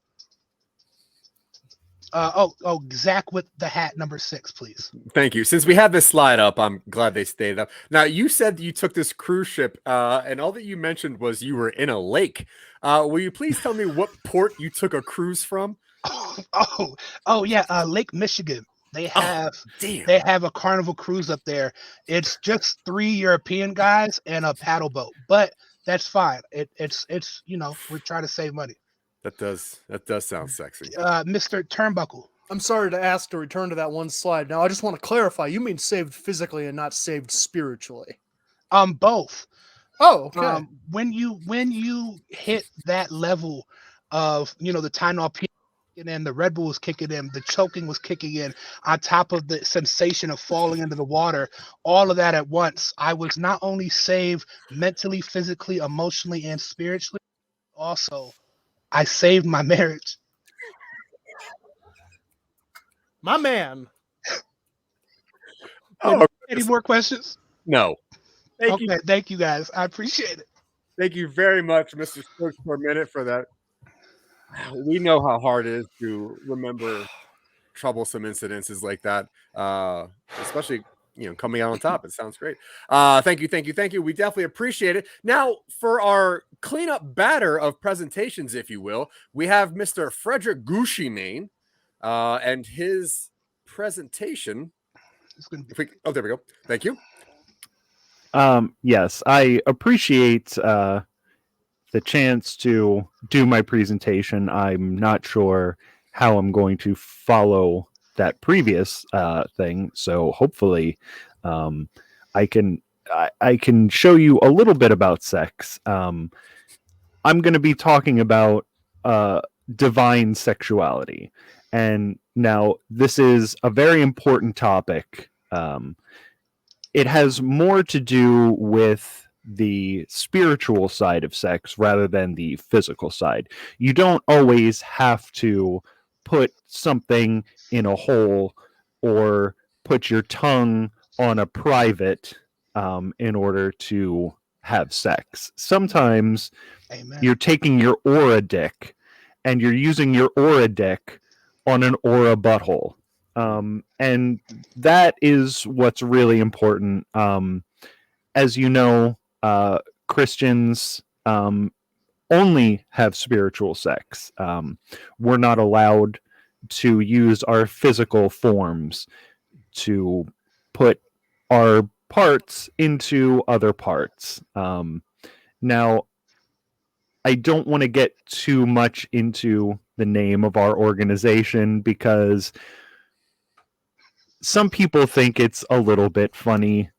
Zach with the hat number 6, please. thank you. Since we have this slide up, I'm glad they stayed up. Now, you said you took this cruise ship, and all that you mentioned was you were in a lake. Will you please tell me what port you took a cruise from? Yeah, Lake Michigan. They have Damn. they have a carnival cruise up there. It's just 3 European guys and a paddle boat, but that's fine. It's we're trying to save money. That does sound sexy. Mr. Turnbuckle. I'm sorry to ask to return to that one slide. Now, I just want to clarify. You mean saved physically and not saved spiritually? Both. Oh, okay. When you hit that level of the Tylenol kicking in, the Red Bull was kicking in, the choking was kicking in, on top of the sensation of falling into the water, all of that at once, I was not only saved mentally, physically, emotionally, and spiritually, also I saved my marriage. My man. Oh, Any more questions? no. Thank you. Thank you guys. I appreciate it. Thank you very much, Mr. Stokes, for a minute for that. We know how hard it is to remember troublesome incidences like that, especially coming out on top. It sounds great. Thank you. We definitely appreciate it. Now, for our cleanup batter of presentations, if you will, we have Mr. Frederick Gucci and his presentation. There we go. Thank you. Yes, I appreciate the chance to do my presentation. I'm not sure how I'm going to follow that previous thing, so hopefully I can show you a little bit about sex. I'm going to be talking about divine sexuality, and now this is a very important topic. It has more to do with the spiritual side of sex rather than the physical side. You don't always have to put something in a hole or put your tongue on a private in order to have sex. Sometimes Amen. you're taking your aura dick and you're using your aura dick on an aura butthole. And that is what's really important. As you know, Christians only have spiritual sex. We're not allowed to use our physical forms to put our parts into other parts. Now, I don't want to get too much into the name of our organization because some people think it's a little bit funny.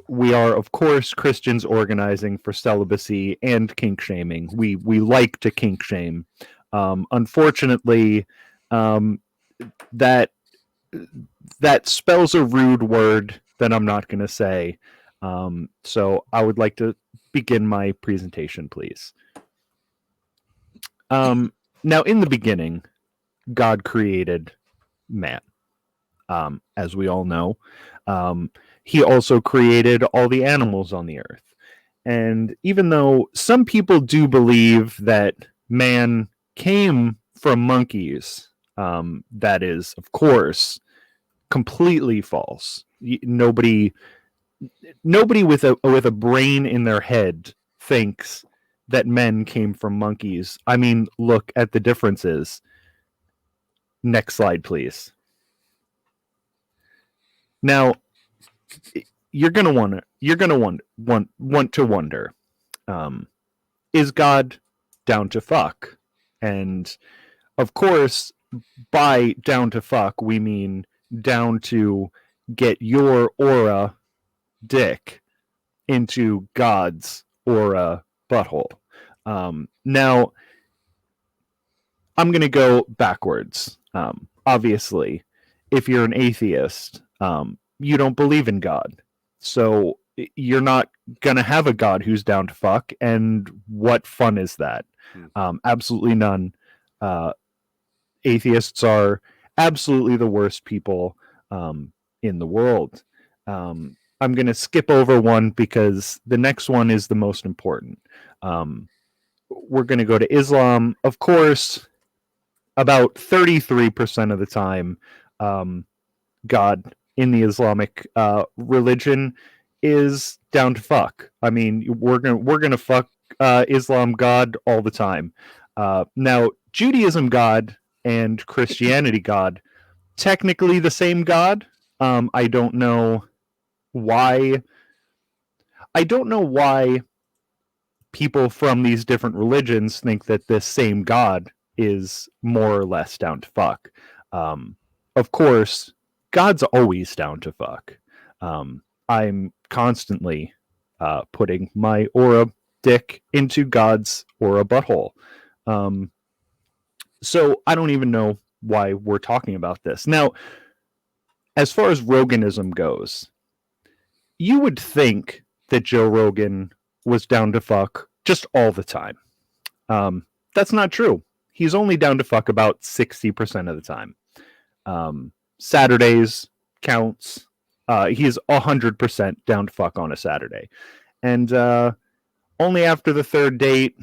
we are, of course, Christians organizing for celibacy and kink shaming. We like to kink shame. Unfortunately, that spells a rude word that I'm not going to say. So I would like to begin my presentation, please. Now, in the beginning, God created man. As we all know, he also created all the animals on the earth. And even though some people do believe that man came from monkeys, that is, of course, completely false. Nobody with a brain in their head thinks that men came from monkeys. I mean, look at the differences. Next slide, please. Now, you're gonna want to wonder, is God down to fuck? And of course, by down to fuck, we mean down to get your aura dick into God's aura butthole. Now, I'm gonna go backwards. Obviously, if you're an atheist, you don't believe in God. So you're not going to have a God who's down to fuck. And what fun is that? Absolutely none. Atheists are absolutely the worst people in the world. I'm going to skip over one because the next one is the most important. We're going to go to Islam. Of course, about 33% of the time, God in the Islamic religion is down to fuck. I mean, we're gonna fuck Islam God all the time. Now, Judaism God and Christianity God, technically the same God. I don't know why. I don't know why people from these different religions think that this same God is more or less down to fuck. Of course, God's always down to fuck. I'm constantly putting my aura dick into God's aura butthole. So I don't even know why we're talking about this. Now, as far as Roganism goes, you would think that Joe Rogan was down to fuck just all the time. That's not true. He's only down to fuck about 60% of the time. Saturdays counts. He's 100% down to fuck on a Saturday. And only after the third date,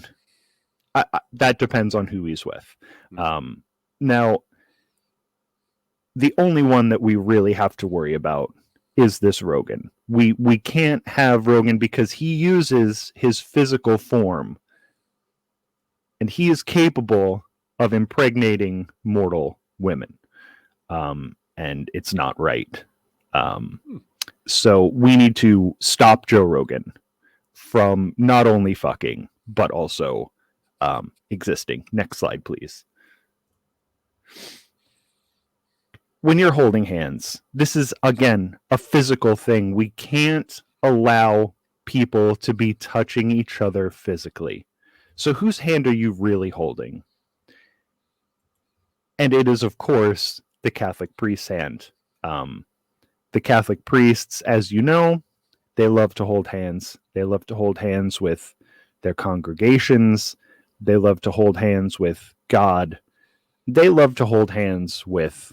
that depends on who he's with. Now, the only one that we really have to worry about is this Rogan. We can't have Rogan because he uses his physical form, and he is capable of impregnating mortal women. And it's not right. So we need to stop Joe Rogan from not only fucking, but also existing. Next slide, please. When you're holding hands, this is, again, a physical thing. We can't allow people to be touching each other physically. So whose hand are you really holding? And it is, of course, the Catholic priest's hand. The Catholic priests, as you know, they love to hold hands. They love to hold hands with their congregations. They love to hold hands with God. They love to hold hands with...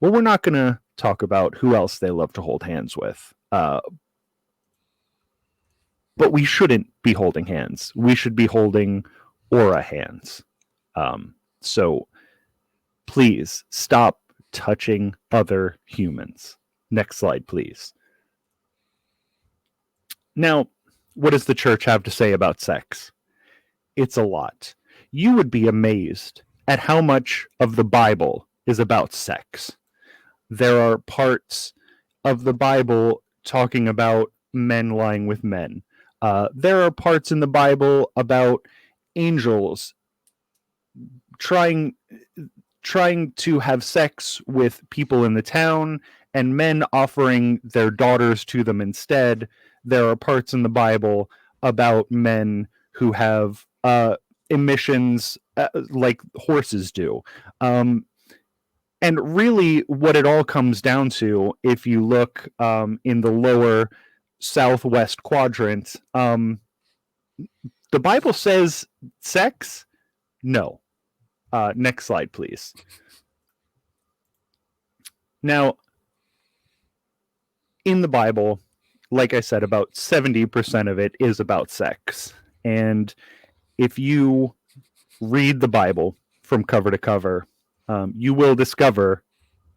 Well, we're not going to talk about who else they love to hold hands with. But we shouldn't be holding hands. We should be holding aura hands. So please stop touching other humans. Next slide, please. Now, what does the church have to say about sex? It's a lot. You would be amazed at how much of the Bible is about sex. There are parts of the Bible talking about men lying with men. There are parts in the Bible about angels trying trying to have sex with people in the town and men offering their daughters to them instead. There are parts in the Bible about men who have emissions like horses do. And really what it all comes down to, if you look in the lower southwest quadrant, the Bible says sex? No. Next slide, please. Now, in the Bible, like I said, about 70% of it is about sex. And if you read the Bible from cover to cover, you will discover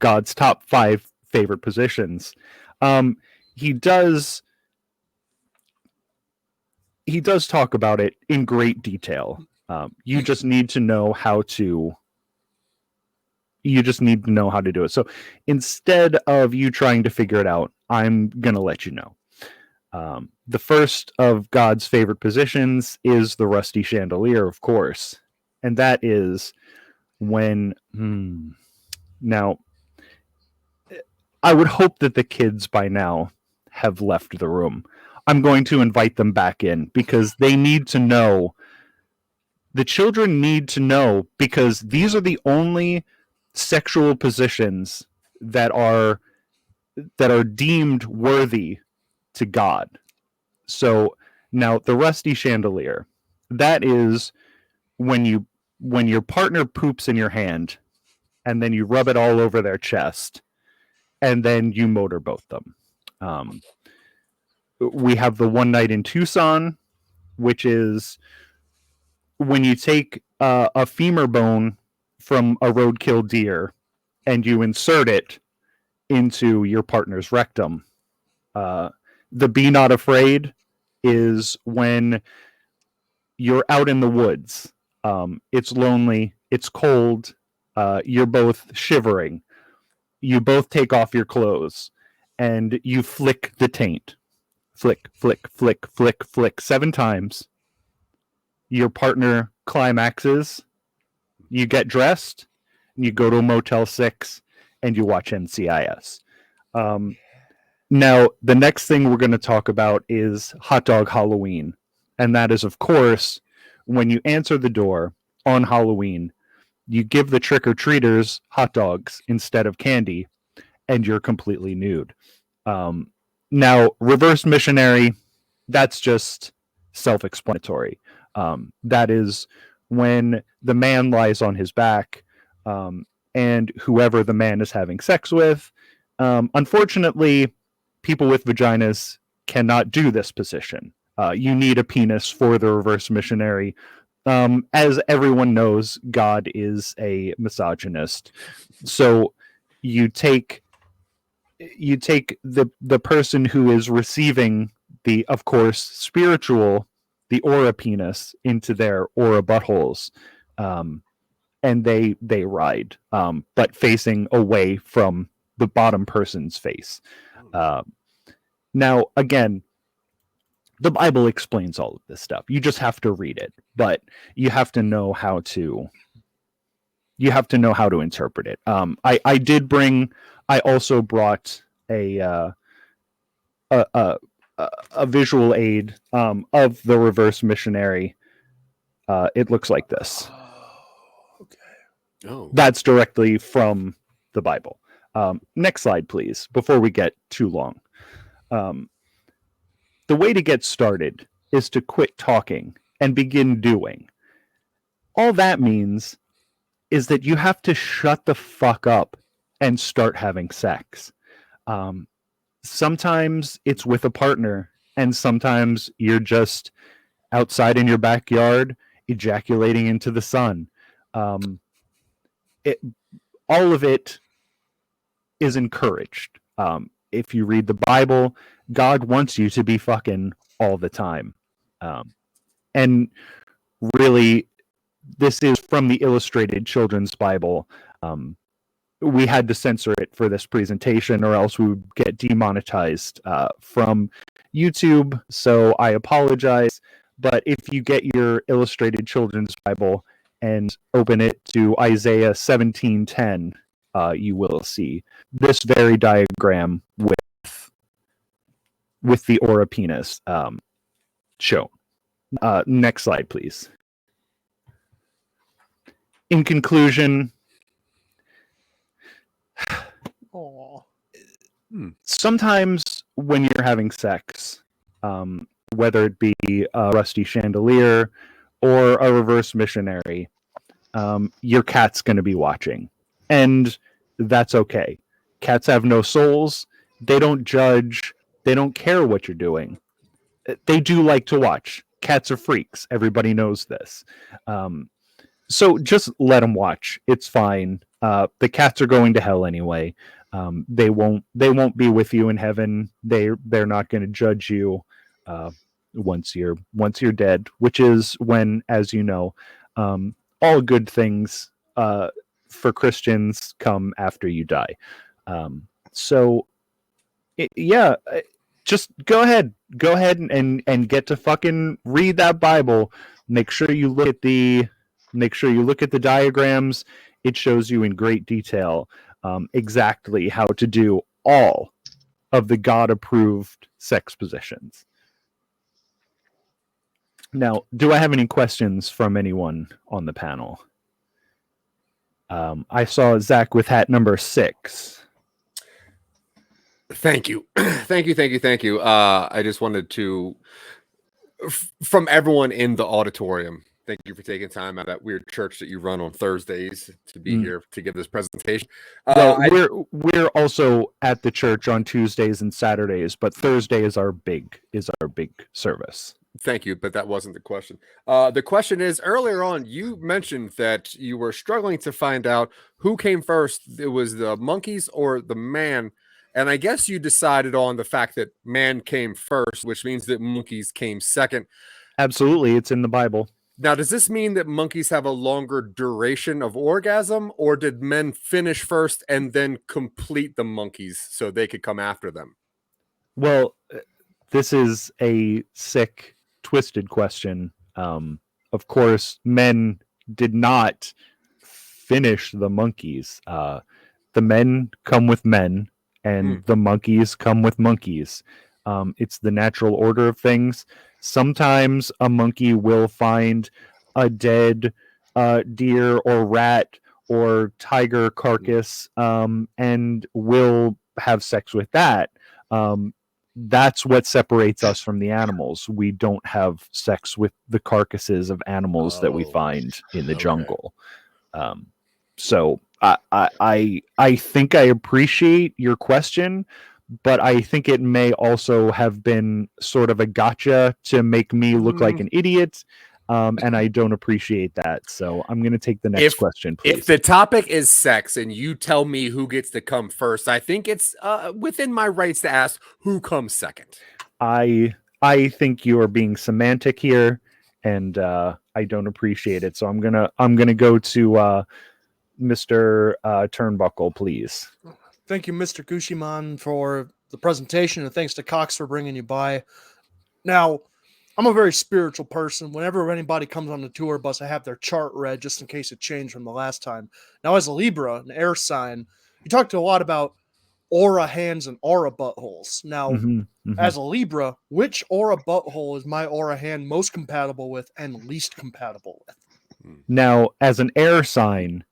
God's top 5 favorite positions. He does talk about it in great detail. You just need to know how to. You just need to know how to do it. So instead of you trying to figure it out, I'm gonna let you know. The first of God's favorite positions is the rusty chandelier, of course, and that is when. Now, I would hope that the kids by now have left the room. I'm going to invite them back in because they need to know. The children need to know, because these are the only sexual positions that are deemed worthy to God. So now the rusty chandelier, that is when your partner poops in your hand and then you rub it all over their chest and then you motorboat them. We have the one night in Tucson, which is when you take a femur bone from a roadkill deer and you insert it into your partner's rectum. The Be Not Afraid is when you're out in the woods. It's lonely, it's cold, you're both shivering. You both take off your clothes and you flick the taint. Flick, flick, flick, flick, flick 7 times. Your partner climaxes. You get dressed, and you go to a Motel 6, and you watch NCIS. Now, the next thing we're going to talk about is Hot Dog Halloween. And that is, of course, when you answer the door on Halloween, you give the trick-or-treaters hot dogs instead of candy, and you're completely nude. Now, reverse missionary, that's just self-explanatory. That is when the man lies on his back, and whoever the man is having sex with. Unfortunately, people with vaginas cannot do this position. You need a penis for the reverse missionary. As everyone knows, God is a misogynist. So you take the person who is receiving the, of course, spiritual, the aura penis into their aura buttholes, and they ride, but facing away from the bottom person's face. Now, again, the Bible explains all of this stuff. You just have to read it, but you have to know how to. You have to know how to interpret it. I also brought a visual aid of the reverse missionary. It looks like this. Okay. Oh, That's directly from the Bible. Next slide, please, before we get too long. The way to get started is to quit talking and begin doing. All that means is that you have to shut the fuck up and start having sex. Sometimes it's with a partner, and sometimes you're just outside in your backyard ejaculating into the sun. All of it is encouraged. If you read the Bible, God wants you to be fucking all the time. And really, this is from the Illustrated Children's Bible. We had to censor it for this presentation, or else we would get demonetized from YouTube. So I apologize. But if you get your Illustrated Children's Bible and open it to Isaiah 17:10, you will see this very diagram with the aura penis shown. Next slide, please. In conclusion, Aw. sometimes when you're having sex, whether it be a rusty chandelier or a reverse missionary, your cat's going to be watching. And that's okay. Cats have no souls. They don't judge. They don't care what you're doing. They do like to watch. Cats are freaks. Everybody knows this. So just let them watch. It's fine. The cats are going to hell anyway. They won't be with you in heaven. They're not going to judge you once you're dead, which is when, as you know, all good things for Christians come after you die. Just go ahead and get to fucking read that Bible. Make sure you look at the diagrams. It shows you in great detail exactly how to do all of the God-approved sex positions. Now, do I have any questions from anyone on the panel? I saw Zach with hat number 6. Thank you. Thank you. I just wanted to, from everyone in the auditorium, thank you for taking time out of that weird church that you run on Thursdays to be here to give this presentation. We're also at the church on Tuesdays and Saturdays, but Thursday is our big service. Thank you, but that wasn't the question. The question is, earlier on, you mentioned that you were struggling to find out who came first. It was the monkeys or the man. And I guess you decided on the fact that man came first, which means that monkeys came second. Absolutely. It's in the Bible. Now, does this mean that monkeys have a longer duration of orgasm, or did men finish first and then complete the monkeys so they could come after them? Well, this is a sick, twisted question. Of course, men did not finish the monkeys. The men come with men, and the monkeys come with monkeys. It's the natural order of things. Sometimes a monkey will find a dead deer or rat or tiger carcass and will have sex with that. That's what separates us from the animals. We don't have sex with the carcasses of animals that we find in the jungle. So I think I appreciate your question, but I think it may also have been sort of a gotcha to make me look like an idiot. And I don't appreciate that. So I'm going to take the next question, please. If the topic is sex and you tell me who gets to come first, I think it's within my rights to ask who comes second. I think you are being semantic here, and I don't appreciate it. So I'm gonna go to Mr. Turnbuckle, please. Thank you, Mr. Gushiman, for the presentation, and thanks to Cox for bringing you by. Now, I'm a very spiritual person. Whenever anybody comes on the tour bus, I have their chart read just in case it changed from the last time. Now, as a Libra, an air sign, you talked a lot about aura hands and aura buttholes. Now, as a Libra, which aura butthole is my aura hand most compatible with and least compatible with? Now, as an air sign,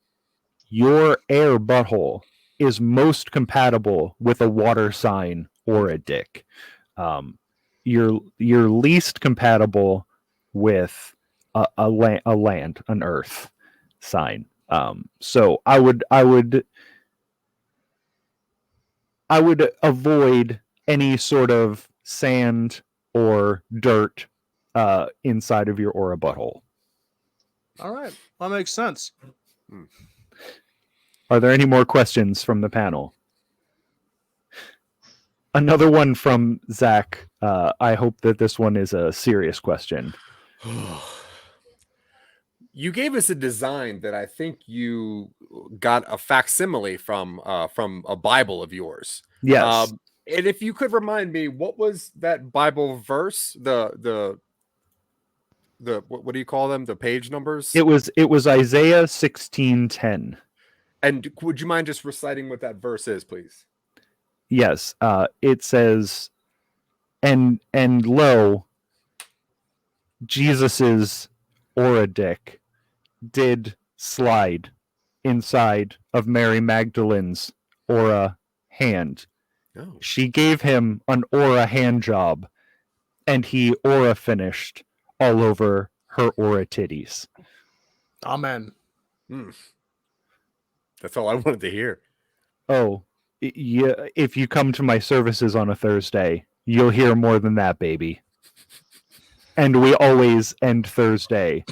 your air butthole is most compatible with a water sign or a dick. You're least compatible with a land, an earth sign. So I would avoid any sort of sand or dirt inside of your aura butthole. All right, that makes sense. Are there any more questions from the panel? Another one from Zach. I hope that this one is a serious question. You gave us a design that I think you got a facsimile from a Bible of yours. Yes. And if you could remind me, what was that Bible verse? The what do you call them? The page numbers? It was Isaiah 16:10. And would you mind just reciting what that verse is, please? Yes, it says, and lo, Jesus's aura dick did slide inside of Mary Magdalene's aura hand. Oh. She gave him an aura hand job, and he aura finished all over her aura titties. Amen. That's all I wanted to hear. Oh, yeah. If you come to my services on a Thursday, you'll hear more than that, baby. And we always end Thursday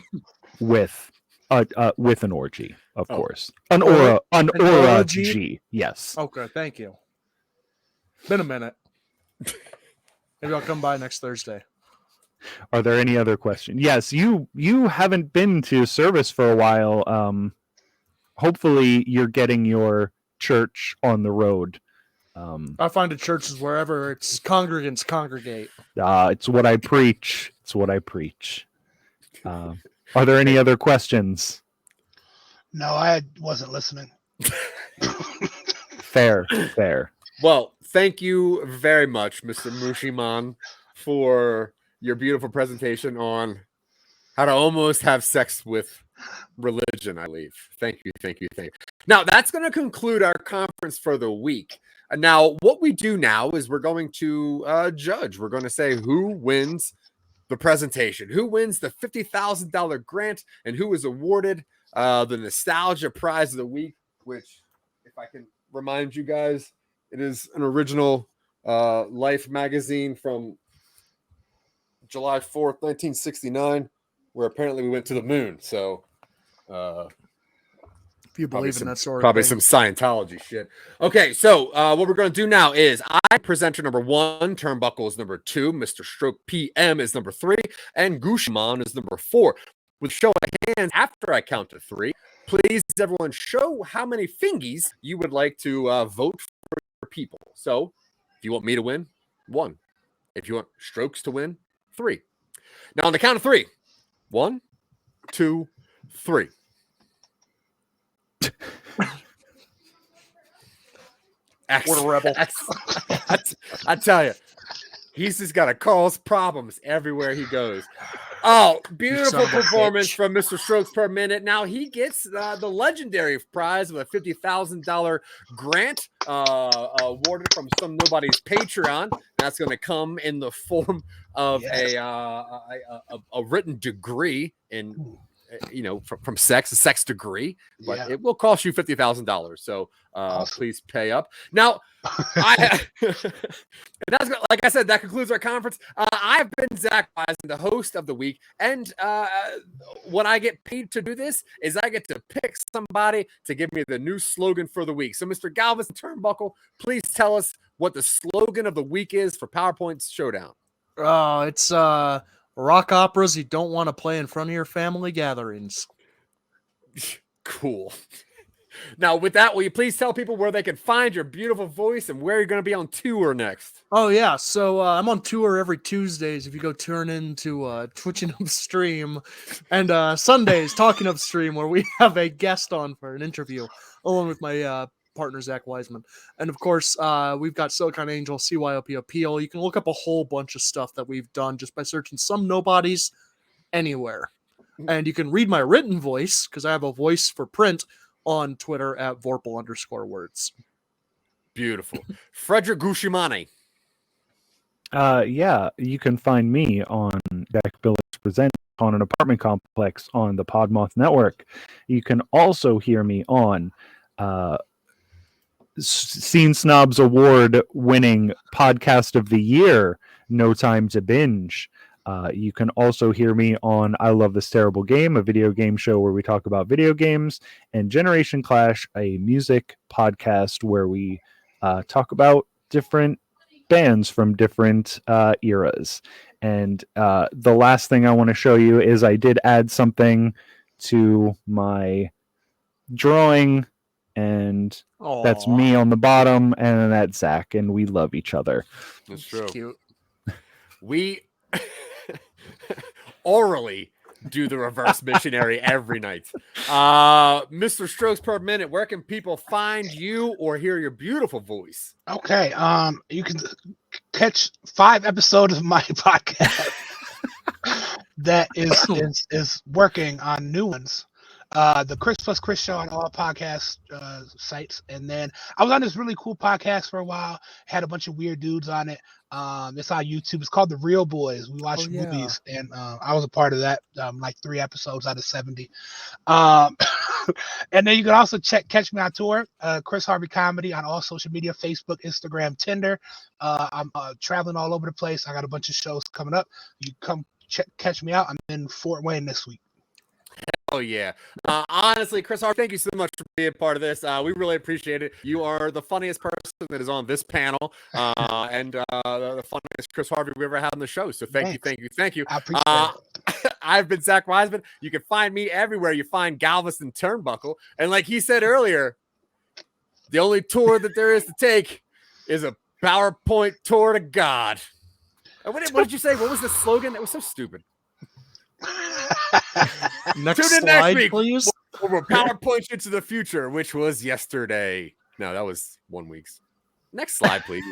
with an orgy, of course. An aura G. Yes. Okay, thank you. Been a minute. Maybe I'll come by next Thursday. Are there any other questions? Yes, you haven't been to service for a while. Hopefully you're getting your church on the road. I find the churches wherever it's congregants congregate. It's what I preach. It's what I preach. Are there any other questions? No, I wasn't listening. Fair. Well, thank you very much, Mr. Mushiman, for your beautiful presentation on how to almost have sex with religion, I believe. Thank you. Now, that's going to conclude our conference for the week. Now, what we do now is we're going to judge. We're going to say who wins the presentation, who wins the $50,000 grant, and who is awarded the Nostalgia Prize of the Week, which, if I can remind you guys, it is an original Life magazine from July 4th, 1969, where apparently we went to the moon. So, if you believe in that sort of probably thing. some Scientology shit. Okay, so what we're going to do now is I presenter number 1, Turnbuckle is number 2, Mr. Stroke PM is number 3, and Gushiman is number 4. With show of hands after I count to 3, please everyone show how many fingies you would like to vote for your people. So, if you want me to win, 1. If you want Strokes to win, 3. Now on the count of 3, 1, 2, 3. What a rebel. I tell you, he's just got to cause problems everywhere he goes. Oh, beautiful performance from Mr. Strokes per minute. Now he gets the legendary prize of a $50,000 grant awarded from Some Nobodies Patreon. That's going to come in the form of a written degree in, from sex, a sex degree, but it will cost you $50,000. So please pay up. Now, that's like I said, that concludes our conference. I've been Zach Wisen, the host of the week, and what I get paid to do this is I get to pick somebody to give me the new slogan for the week. So, Mr. Galveston Turnbuckle, please tell us what the slogan of the week is for PowerPoint Showdown. It's rock operas you don't want to play in front of your family gatherings. Cool. Now, with that, will you please tell people where they can find your beautiful voice and where you're going to be on tour next? Oh, yeah. So I'm on tour every Tuesdays if you go turn into Twitching Upstream, and Sundays Talking Upstream, where we have a guest on for an interview along with my partner, Zach Wiseman. And, of course, we've got Silicon Angel, CYOP Appeal. You can look up a whole bunch of stuff that we've done just by searching Some Nobodies anywhere. And you can read my written voice, because I have a voice for print, on Twitter at Vorpal_words. Beautiful. Frederick Gushimani. You can find me on Jack Billings Presents on an apartment complex on the Podmoth Network. You can also hear me on Scene Snobs Award winning Podcast of the Year, No Time to Binge. You can also hear me on I Love This Terrible Game, a video game show where we talk about video games, and Generation Clash, a music podcast where we talk about different bands from different eras. And the last thing I want to show you is I did add something to my drawing, and that's me on the bottom, and that's Zach, and we love each other. That's true. Cute. We orally do the reverse missionary every night. Mr. Strokes Per Minute, where can people find you or hear your beautiful voice? Okay. You can catch 5 episodes of my podcast that is working on new ones. The Chris plus Chris show on all podcast sites. And then I was on this really cool podcast for a while, had a bunch of weird dudes on it. It's on YouTube. It's called The Real Boys. We watch movies, and I was a part of that, like 3 episodes out of 70. And then you can also catch me on tour, Chris Harvey Comedy on all social media, Facebook, Instagram, Tinder. I'm traveling all over the place. I got a bunch of shows coming up. You come catch me out. I'm in Fort Wayne this week. Oh yeah. Honestly, Chris Harvey, thank you so much for being part of this. We really appreciate it. You are the funniest person that is on this panel, and the funniest Chris Harvey we ever had on the show. So thank you. I appreciate it. I've been Zach Wiseman. You can find me everywhere you find Galveston Turnbuckle. And like he said earlier, the only tour that there is to take is a PowerPoint tour to God. And what did you say? What was the slogan? It was so stupid. Next Tune in slide, next week. please. We'll PowerPoint into the future, which was yesterday. No, that was 1 week's. Next slide, please.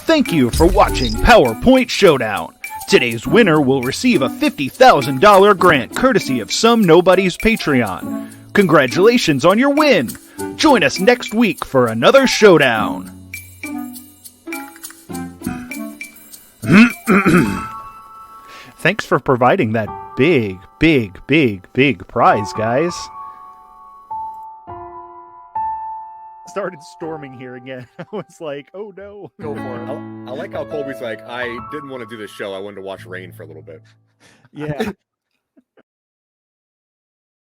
Thank you for watching PowerPoint Showdown. Today's winner will receive a $50,000 grant courtesy of Some Nobodies Patreon. Congratulations on your win! Join us next week for another showdown. Thanks for providing that big prize, guys. Started storming here again. I was like, oh no. Go for it. I like how Colby's like, I didn't want to do this show. I wanted to watch rain for a little bit. Yeah.